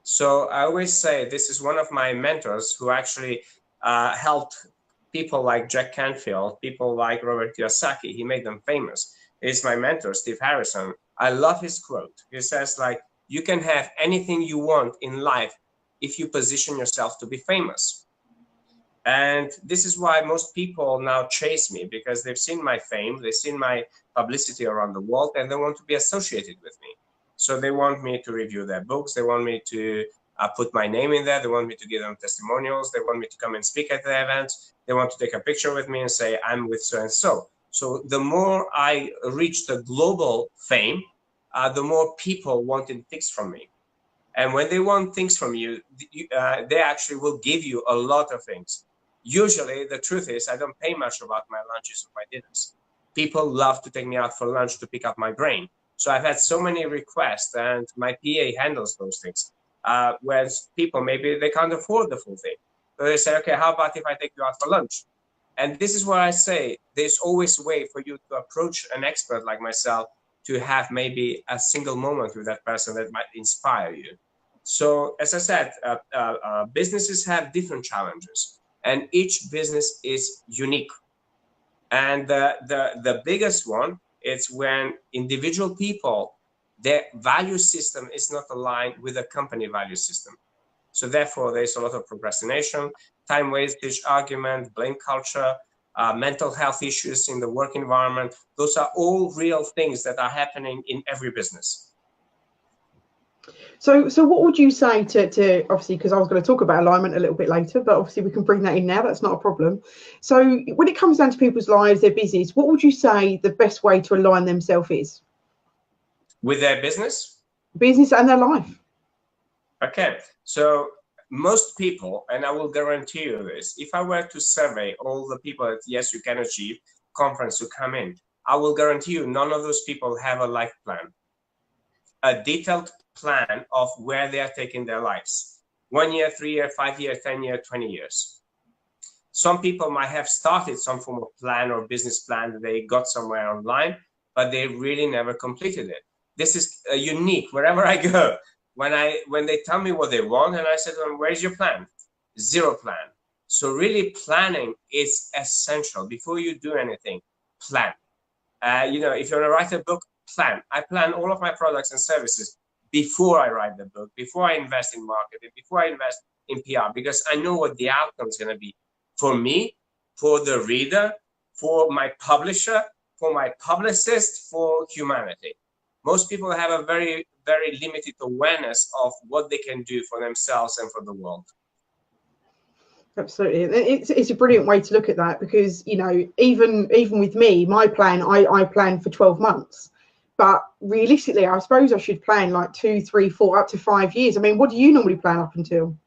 So I always say, this is one of my mentors who actually helped people like Jack Canfield, people like Robert Kiyosaki. He made them famous. He's my mentor, Steve Harrison. I love his quote. He says, like, you can have anything you want in life if you position yourself to be famous. And this is why most people now chase me, because they've seen my fame, they've seen my publicity around the world, and they want to be associated with me. So they want me to review their books. They want me to put my name in there. They want me to give them testimonials. They want me to come and speak at their events. They want to take a picture with me and say, I'm with so-and-so. So the more I reach the global fame, the more people wanted things from me. And when they want things from you, they actually will give you a lot of things. Usually, the truth is, I don't pay much about my lunches or my dinners. People love to take me out for lunch to pick up my brain. So I've had so many requests, and my PA handles those things. Whereas people, maybe they can't afford the full thing. So they say, okay, how about if I take you out for lunch? And this is where I say, there's always a way for you to approach an expert like myself to have maybe a single moment with that person that might inspire you. So as I said, businesses have different challenges. And each business is unique. And the biggest one is when individual people, their value system is not aligned with the company value system. So therefore, there's a lot of procrastination, time wastage, argument, blame culture, mental health issues in the work environment. Those are all real things that are happening in every business. So what would you say to obviously, because I was going to talk about alignment a little bit later, but obviously we can bring that in now. That's not a problem. So when it comes down to people's lives, their business, what would you say the best way to align themselves is? With their business? Business and their life. Okay. So most people, and I will guarantee you this, if I were to survey all the people at Yes, You Can Achieve conference who come in, I will guarantee you none of those people have a life plan, a detailed plan of where they are taking their lives. 1 year, 3 year, 5 year, 10 year, 20 years. Some people might have started some form of plan or business plan that they got somewhere online, but they really never completed it. This is unique wherever I go. When they tell me what they want, and I said to them, where's your plan? Zero plan. So really planning is essential. Before you do anything, plan. If you want to write a book, plan. I plan all of my products and services before I write the book, before I invest in marketing, before I invest in PR, because I know what the outcome is going to be for me, for the reader, for my publisher, for my publicist, for humanity. Most people have a very, very limited awareness of what they can do for themselves and for the world. Absolutely. It's a brilliant way to look at that, because, even with me, my plan, I plan for 12 months. But realistically, I suppose I should plan like 2, 3, 4, up to 5 years. I mean, what do you normally plan up until?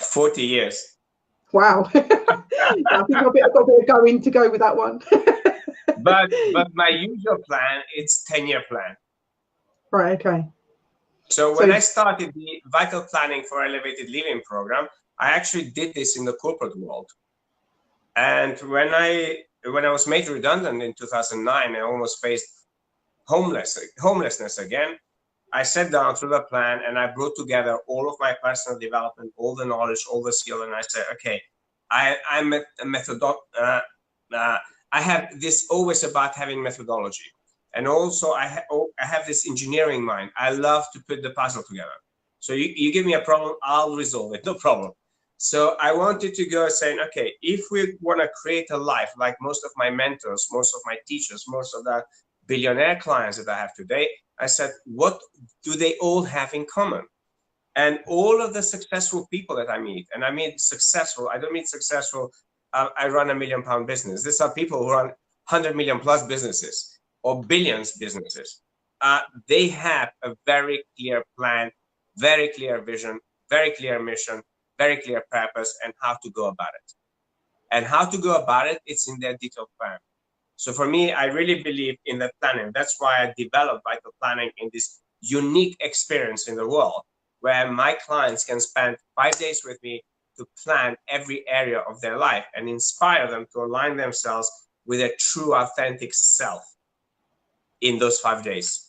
40 years. Wow. I think I've got a bit of going to go with that one. but my usual plan, it's 10-year plan. Right, okay. So when I started the Vital Planning for Elevated Living program, I actually did this in the corporate world. And when I was made redundant in 2009, I almost faced homelessness again. I sat down through the plan and I brought together all of my personal development, all the knowledge, all the skill, and I said, okay, I'm a methodology. I have this always about having methodology. And also I have this engineering mind. I love to put the puzzle together. So you give me a problem, I'll resolve it, no problem. So I wanted to go saying, okay, if we want to create a life like most of my mentors, most of my teachers, most of the billionaire clients that I have today, I said, what do they all have in common? And all of the successful people that I meet, and I mean successful, I don't mean successful, I run £1 million business. These are people who run 100 million plus businesses or billions businesses. They have a very clear plan, very clear vision, very clear mission, very clear purpose, and how to go about it. And how to go about it, it's in their detailed plan. So for me, I really believe in the planning. That's why I developed Vital Planning in this unique experience in the world, where my clients can spend 5 days with me to plan every area of their life and inspire them to align themselves with a true, authentic self in those 5 days.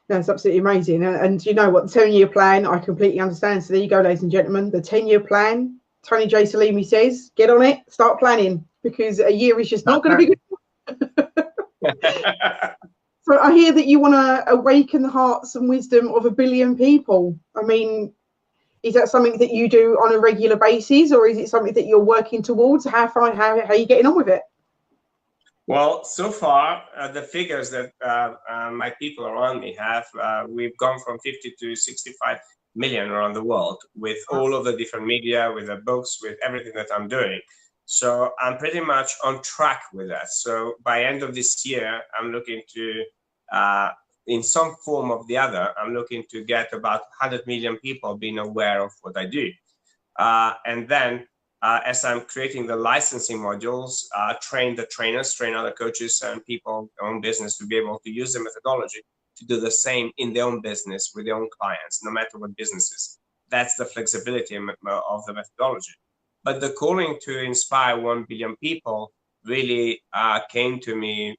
That's absolutely amazing. And you know what, the 10-year plan, I completely understand. So there you go, ladies and gentlemen, the 10-year plan. Tony J Selimi says, get on it, start planning, because a year is just not going to be good. So I hear that you want to awaken the hearts and wisdom of 1 billion people. I mean, is that something that you do on a regular basis, or is it something that you're working towards? How are you getting on with it? Well, so far, the figures that my people around me have, we've gone from 50 to 65 million around the world with all of the different media, with the books, with everything that I'm doing. So I'm pretty much on track with that. So by end of this year, I'm looking to, in some form or the other, I'm looking to get about 100 million people being aware of what I do. And then as I'm creating the licensing modules, train the trainers, train other coaches and people own business to be able to use the methodology to do the same in their own business with their own clients, no matter what businesses. That's the flexibility of the methodology. But the calling to inspire 1 billion people really came to me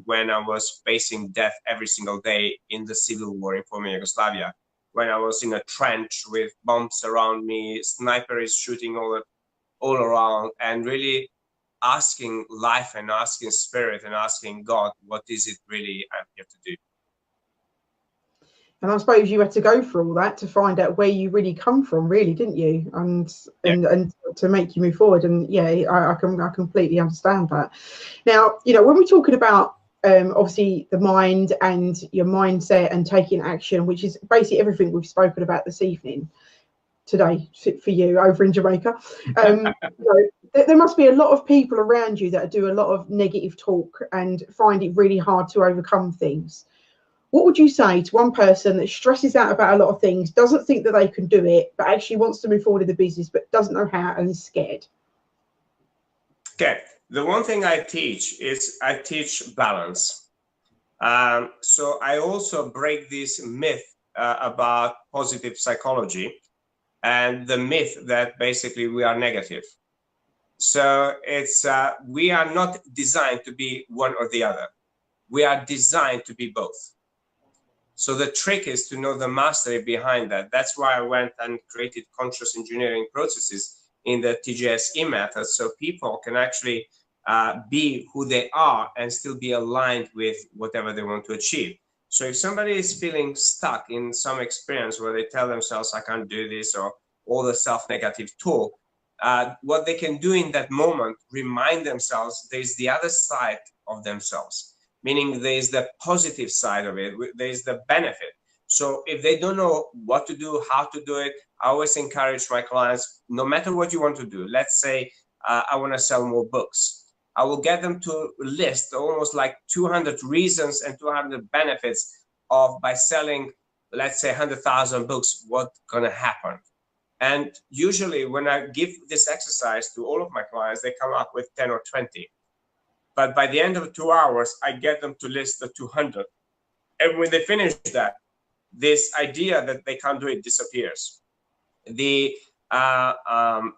when I was facing death every single day in the civil war in former Yugoslavia, when I was in a trench with bombs around me, snipers shooting all around, and really asking life and asking spirit and asking God, what is it really I'm here to do? And I suppose you had to go through all that to find out where you really come from, really, didn't you? And to make you move forward. And yeah, I completely understand that. Now, you know, when we're talking about obviously the mind and your mindset and taking action, which is basically everything we've spoken about this evening, today for you over in Jamaica. You know, there must be a lot of people around you that do a lot of negative talk and find it really hard to overcome things. What would you say to one person that stresses out about a lot of things, doesn't think that they can do it, but actually wants to move forward in the business, but doesn't know how and is scared? Okay, the one thing I teach is I teach balance. So I also break this myth about positive psychology and the myth that basically we are negative. So it's we are not designed to be one or the other. We are designed to be both. So the trick is to know the mastery behind that. That's why I went and created conscious engineering processes in the TJSE method, so people can actually be who they are and still be aligned with whatever they want to achieve. So if somebody is feeling stuck in some experience where they tell themselves, I can't do this, or all the self-negative talk, what they can do in that moment, remind themselves there's the other side of themselves. Meaning there's the positive side of it, there's the benefit. So if they don't know what to do, how to do it, I always encourage my clients, no matter what you want to do, let's say I want to sell more books. I will get them to list almost like 200 reasons and 200 benefits of by selling, let's say 100,000 books, what's going to happen. And usually when I give this exercise to all of my clients, they come up with 10 or 20. But by the end of 2 hours, I get them to list the 200. And when they finish that, this idea that they can't do it disappears. The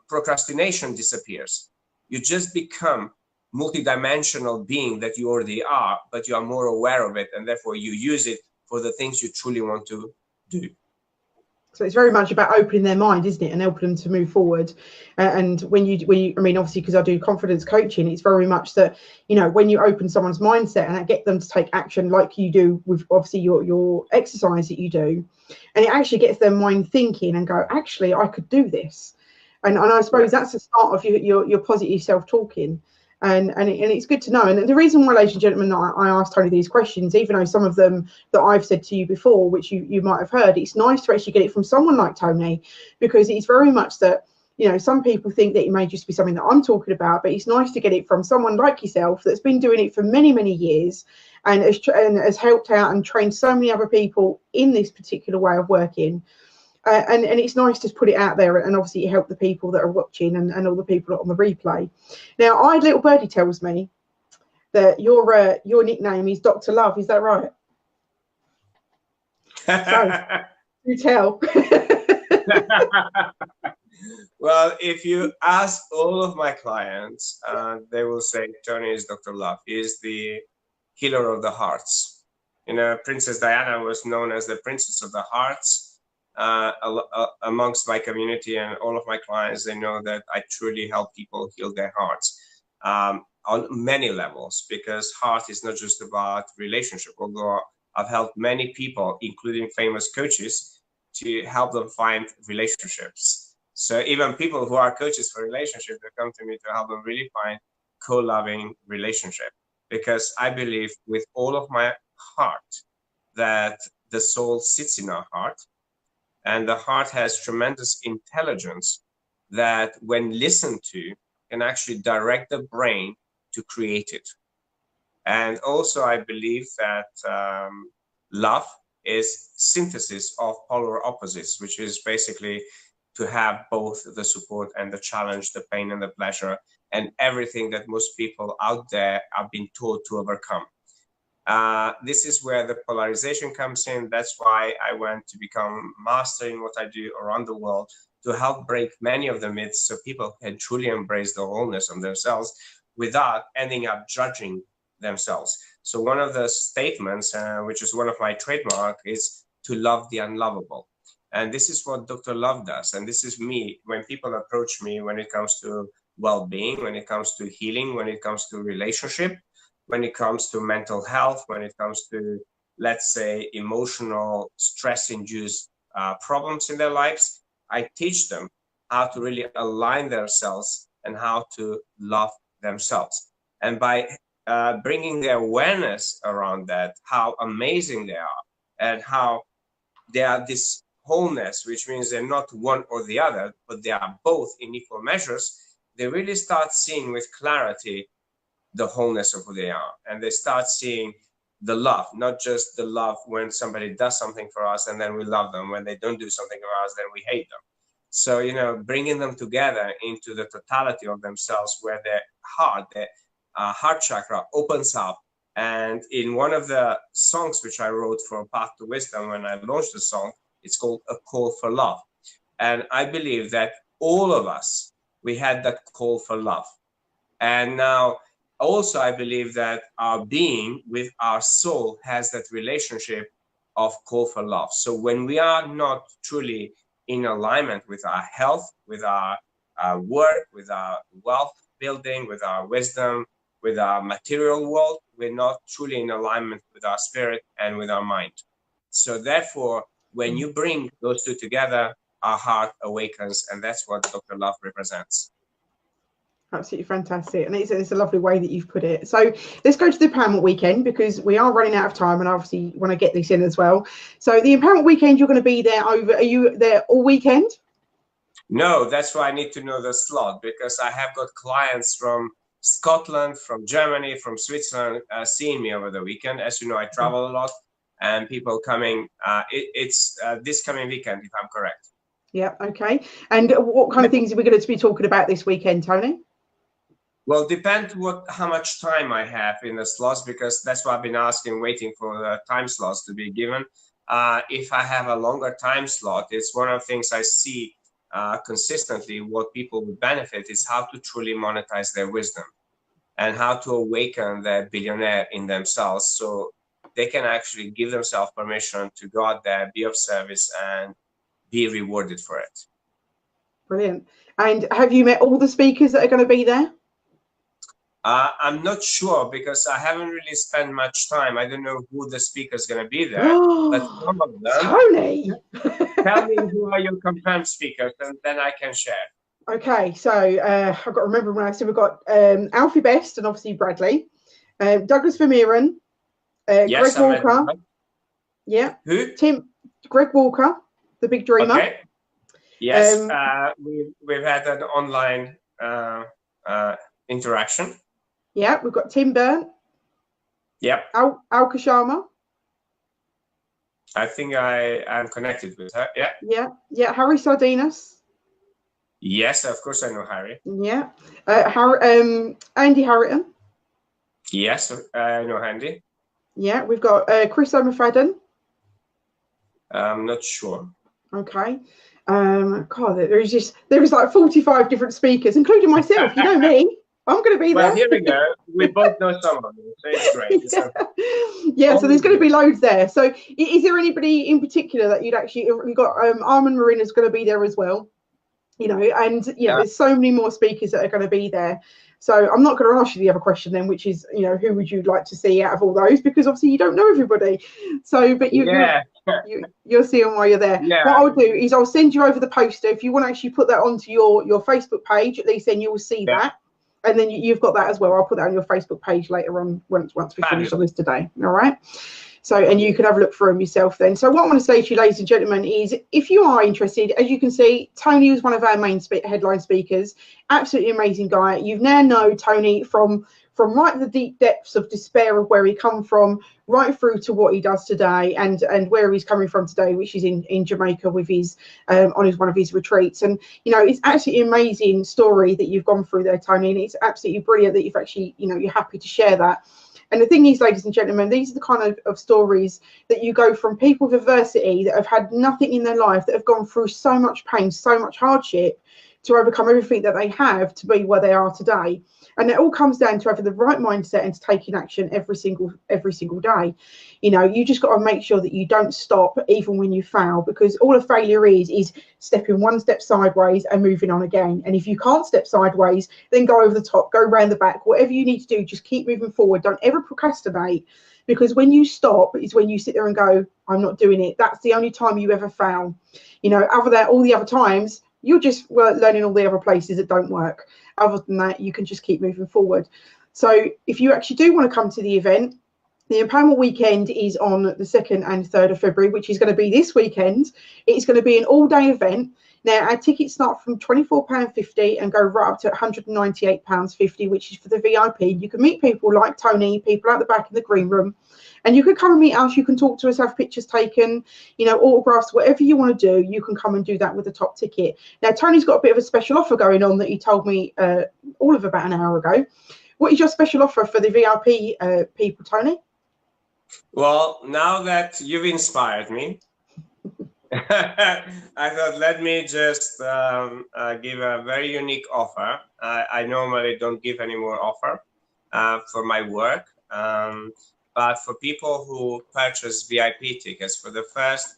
procrastination disappears. You just become multidimensional being that you already are, but you are more aware of it, and therefore you use it for the things you truly want to do. So it's very much about opening their mind, isn't it, and helping them to move forward. And when you, I mean, obviously, because I do confidence coaching, it's very much that, you know, when you open someone's mindset and get them to take action, like you do with obviously your exercise that you do, and it actually gets their mind thinking and go, actually, I could do this. And I suppose that's the start of your positive self-talking. And it's good to know. And the reason why, ladies and gentlemen, I asked Tony these questions, even though some of them that I've said to you before, which you might have heard, it's nice to actually get it from someone like Tony, because it's very much that, you know, some people think that it may just be something that I'm talking about, but it's nice to get it from someone like yourself that's been doing it for many, many years and has helped out and trained so many other people in this particular way of working. And it's nice to put it out there, and obviously help the people that are watching and all the people on the replay. Now, Little Birdie tells me that your nickname is Dr. Love. Is that right? So, you tell. Well, if you ask all of my clients, they will say Tony is Dr. Love. He is the healer of the hearts. You know, Princess Diana was known as the Princess of the Hearts. Amongst my community and all of my clients, they know that I truly help people heal their hearts on many levels, because heart is not just about relationship, although I've helped many people, including famous coaches, to help them find relationships. So even people who are coaches for relationships, they come to me to help them really find co-loving relationship, because I believe with all of my heart that the soul sits in our heart. And the heart has tremendous intelligence that, when listened to, can actually direct the brain to create it. And also, I believe that love is synthesis of polar opposites, which is basically to have both the support and the challenge, the pain and the pleasure, and everything that most people out there are being taught to overcome. This is where the polarization comes in. That's why I went to become master in what I do around the world, to help break many of the myths so people can truly embrace the wholeness of themselves without ending up judging themselves. So one of the statements, which is one of my trademark, is to love the unlovable. And this is what Dr. Love does. And this is me, when people approach me when it comes to well-being, when it comes to healing, when it comes to relationship, when it comes to mental health, when it comes to, let's say, emotional stress-induced problems in their lives, I teach them how to really align themselves and how to love themselves. And by bringing the awareness around that, how amazing they are and how they are this wholeness, which means they're not one or the other, but they are both in equal measures, they really start seeing with clarity the wholeness of who they are. And they start seeing the love, not just the love when somebody does something for us and then we love them. When they don't do something for us, then we hate them. So, you know, bringing them together into the totality of themselves, where their heart chakra opens up. And in one of the songs which I wrote for Path to Wisdom, when I launched the song, it's called A Call for Love. And I believe that all of us, we had that call for love. And now also I believe that our being with our soul has that relationship of call for love. So when we are not truly in alignment with our health, with our work, with our wealth building, with our wisdom, with our material world, we're not truly in alignment with our spirit and with our mind. So therefore, when you bring those two together, our heart awakens, and that's what Dr. Love represents. Absolutely fantastic. And it's a lovely way that you've put it. So let's go to the empowerment weekend, because we are running out of time and obviously want to get this in as well. So the empowerment weekend, you're going to be there are you there all weekend? No, that's why I need to know the slot, because I have got clients from Scotland, from Germany, from Switzerland seeing me over the weekend. As you know, I travel a lot, and people coming. It's this coming weekend, if I'm correct. Yeah, okay. And what kind of things are we going to be talking about this weekend, Tony? Well, depends how much time I have in the slots, because that's what I've been asking, waiting for the time slots to be given. If I have a longer time slot, it's one of the things I see consistently. What people would benefit is how to truly monetize their wisdom and how to awaken the billionaire in themselves, so they can actually give themselves permission to go out there, be of service, and be rewarded for it. Brilliant. And have you met all the speakers that are going to be there? I'm not sure, because I haven't really spent much time. I don't know who the speaker is going to be there, but some of them. Tony! Tell me who are your confirmed speakers, and then I can share. Okay, so I've got to remember when I said we've got Alfie Best and obviously Bradley, Douglas Vermeeren, Yes, Greg Walker. Yeah. Who? Greg Walker, the big dreamer. Okay. Yes, we've had an online interaction. Yeah, we've got Tim Byrne. Yep. Alka Sharma. I think I'm connected with her. Yeah. Yeah. Yeah. Harry Sardinas. Yes, of course I know Harry. Yeah. Andy Harrington. Yes, I know Andy. Yeah. We've got Chris O'Mafadden. I'm not sure. Okay. God, there is like 45 different speakers, including myself. You know me. I'm going to be there. Well, here we go. We both know some of them, so it's great. Yeah, so there's going to be loads there. So is there anybody in particular that you'd actually, you've got Armin Marina's going to be there as well, you know, and there's so many more speakers that are going to be there. So I'm not going to ask you the other question then, which is, you know, who would you like to see out of all those? Because obviously you don't know everybody. So, but you'll see them while you're there. Yeah. What I'll do is I'll send you over the poster. If you want to actually put that onto your Facebook page, at least then you will see that. And then you've got that as well. I'll put that on your Facebook page later on once we finish on this today. All right. So, and you can have a look through them yourself then. So what I want to say to you, ladies and gentlemen, is if you are interested, as you can see, Tony was one of our main headline speakers. Absolutely amazing guy. You now know Tony from right the deep depths of despair of where he come from, right through to what he does today, and where he's coming from today, which is in Jamaica with his on one of his retreats. And you know, it's absolutely amazing story that you've gone through there, Tony, and it's absolutely brilliant that you've actually, you know, you're happy to share that. And the thing is, ladies and gentlemen, these are the kind of stories that you go from people with adversity that have had nothing in their life, that have gone through so much pain, so much hardship, to overcome everything that they have to be where they are today. And it all comes down to having the right mindset and to taking action every single day. You know, you just got to make sure that you don't stop even when you fail, because all a failure is stepping one step sideways and moving on again. And if you can't step sideways, then go over the top, go round the back, whatever you need to do, just keep moving forward. Don't ever procrastinate, because when you stop is when you sit there and go, I'm not doing it. That's the only time you ever fail. You know, other than all the other times, you're just learning all the other places that don't work. Other than that, you can just keep moving forward. So if you actually do want to come to the event, the Empowerment Weekend is on the 2nd and 3rd of February, which is going to be this weekend. It's going to be an all-day event. Now, our tickets start from £24.50 and go right up to £198.50, which is for the VIP. You can meet people like Tony, people out the back in the green room, and you can come and meet us. You can talk to us, have pictures taken, you know, autographs, whatever you want to do, you can come and do that with the top ticket. Now, Tony's got a bit of a special offer going on that he told me all of about an hour ago. What is your special offer for the VIP people, Tony? Well, now that you've inspired me, I thought, let me just give a very unique offer. I normally don't give any more offer for my work, but for people who purchase VIP tickets, for the first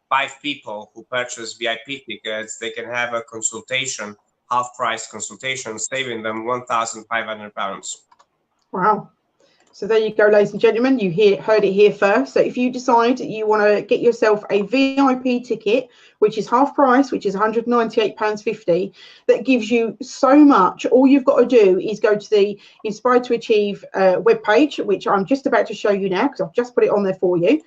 5 people who purchase VIP tickets, they can have a consultation, half-price consultation, saving them £1,500. Wow. So there you go, ladies and gentlemen. You heard it here first. So if you decide you want to get yourself a VIP ticket, which is half price, which is £198.50, that gives you so much. All you've got to do is go to the Inspired to Achieve webpage, which I'm just about to show you now because I've just put it on there for you.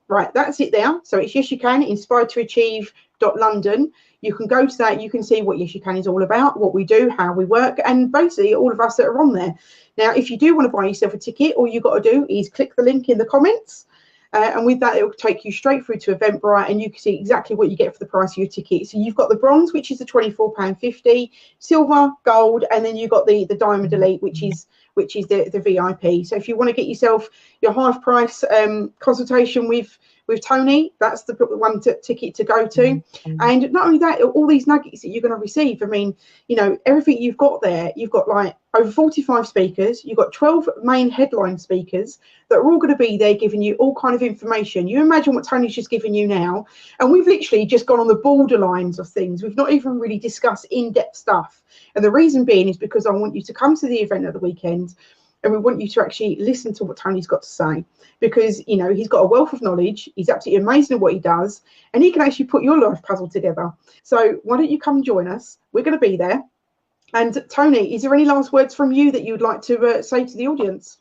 Right, that's it there. So it's Yes You Can, inspiredtoachieve.london. You can go to that. You can see what Yes You Can is all about, what we do, how we work, and basically all of us that are on there. Now, if you do want to buy yourself a ticket, all you've got to do is click the link in the comments, And with that, it will take you straight through to Eventbrite, and you can see exactly what you get for the price of your ticket. So you've got the bronze, which is the £24.50, silver, gold, and then you've got the diamond elite, which is the VIP. So if you want to get yourself your half price consultation with Tony, that's the one ticket to go to. And not only that, all these nuggets that you're going to receive, I mean, you know, everything you've got there, you've got like over 45 speakers, you've got 12 main headline speakers that are all going to be there giving you all kind of information. You imagine what Tony's just given you now, and we've literally just gone on the borderlines of things. We've not even really discussed in-depth stuff. And the reason being is because I want you to come to the event at the weekend, and we want you to actually listen to what Tony's got to say, because, you know, he's got a wealth of knowledge. He's absolutely amazing at what he does, and he can actually put your life puzzle together. So why don't you come and join us? We're going to be there. And Tony, is there any last words from you that you'd like to say to the audience?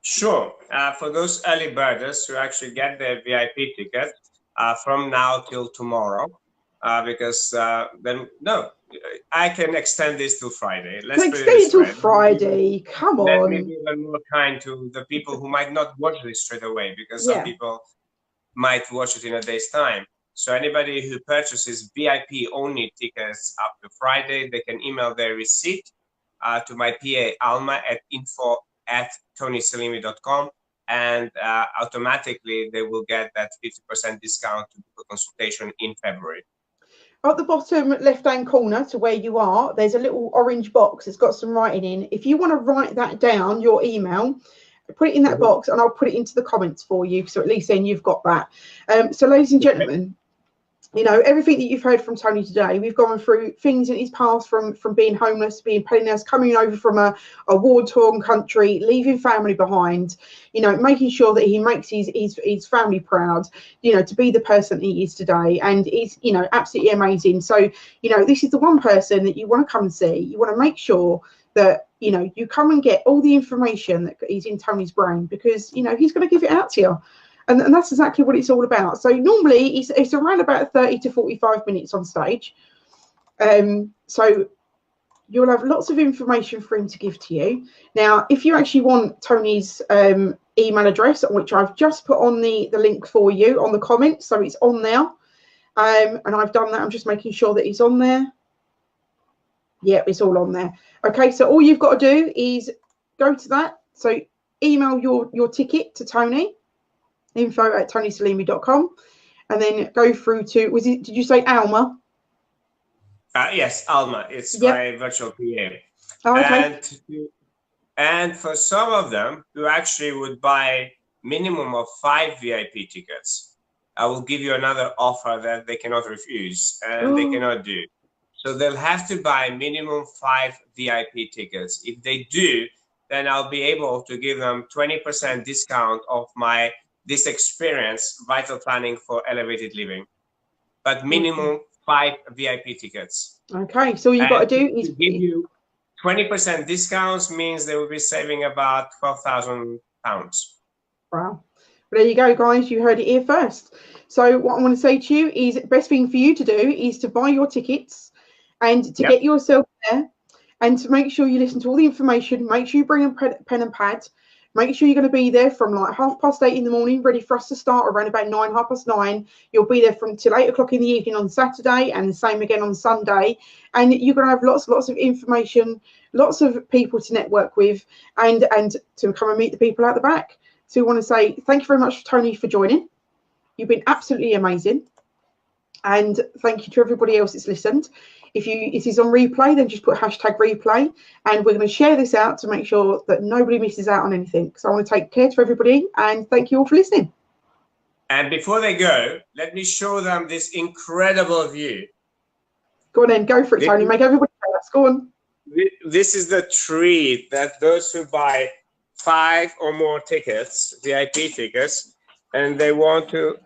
Sure. For those early birders who actually get their VIP ticket from now till tomorrow, because then no, I can extend this till Friday. Let's extend it till Friday. Come on. Let me be even more kind to the people who might not watch this straight away, because some people might watch it in a day's time. So anybody who purchases VIP only tickets up to Friday, they can email their receipt to my PA Alma at info@tonyselimi.com, and automatically they will get that 50% discount to the consultation in February. At the bottom left-hand corner to where you are, there's a little orange box that's got some writing in. If you want to write that down, your email, put it in that box, and I'll put it into the comments for you, so at least then you've got that. So ladies and gentlemen, you know, everything that you've heard from Tony today, we've gone through things in his past, from being homeless, being penniless, coming over from a war-torn country, leaving family behind, you know, making sure that he makes his family proud, you know, to be the person he is today. And he's, you know, absolutely amazing. So, you know, this is the one person that you want to come and see. You want to make sure that, you know, you come and get all the information that is in Tony's brain, because, you know, he's going to give it out to you. And that's exactly what it's all about. So normally it's around about 30 to 45 minutes on stage. So you'll have lots of information for him to give to you. Now, if you actually want Tony's email address, which I've just put on the link for you on the comments, so it's on there. And I've done that. I'm just making sure that it's on there. Yeah, it's all on there. Okay, so all you've got to do is go to that. So email your ticket to Tony, info@tonyselimi.com, and then go through to, did you say Alma? Yes, Alma. It's my virtual PA. Oh, okay. And for some of them who actually would buy minimum of 5 VIP tickets, I will give you another offer that they cannot refuse and they cannot do. So they'll have to buy minimum 5 VIP tickets. If they do, then I'll be able to give them 20% discount of this experience, Vital Planning for Elevated Living. But minimum 5 VIP tickets. Okay, so all you've got to do is give you 20% discounts, means they will be saving about £12,000. Wow. Well, there you go, guys. You heard it here first. So what I want to say to you is, the best thing for you to do is to buy your tickets and to get yourself there, and to make sure you listen to all the information. Make sure you bring a pen and pad. Make sure you're going to be there from like 8:30 in the morning, ready for us to start around about 9, 9:30. You'll be there from till 8 o'clock in the evening on Saturday, and the same again on Sunday. And you're going to have lots of information, lots of people to network with, and to come and meet the people out the back. So we want to say thank you very much, Tony, for joining. You've been absolutely amazing. And thank you to everybody else that's listened. If it is on replay, then just put #replay, and we're going to share this out to make sure that nobody misses out on anything. So I want to take care to everybody, and thank you all for listening. And before they go, let me show them this incredible view. Go on then, go for it, Tony. Make everybody jealous. Go on. This is the treat that those who buy 5 or more tickets, VIP tickets, and they want to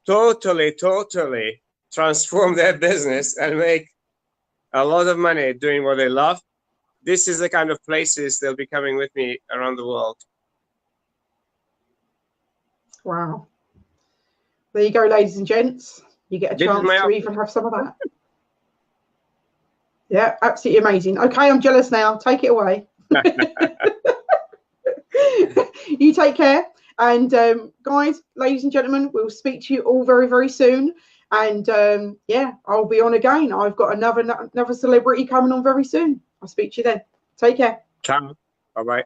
totally transform their business and make a lot of money doing what they love. This is the kind of places they'll be coming with me around the world. Wow. There you go, ladies and gents. You get a chance to even have some of that. Yeah, absolutely amazing. Okay, I'm jealous now. Take it away. You take care. And guys, ladies and gentlemen, we'll speak to you all very, very soon. And yeah, I'll be on again. I've got another celebrity coming on very soon. I'll speak to you then. Take care. Ciao. Bye-bye.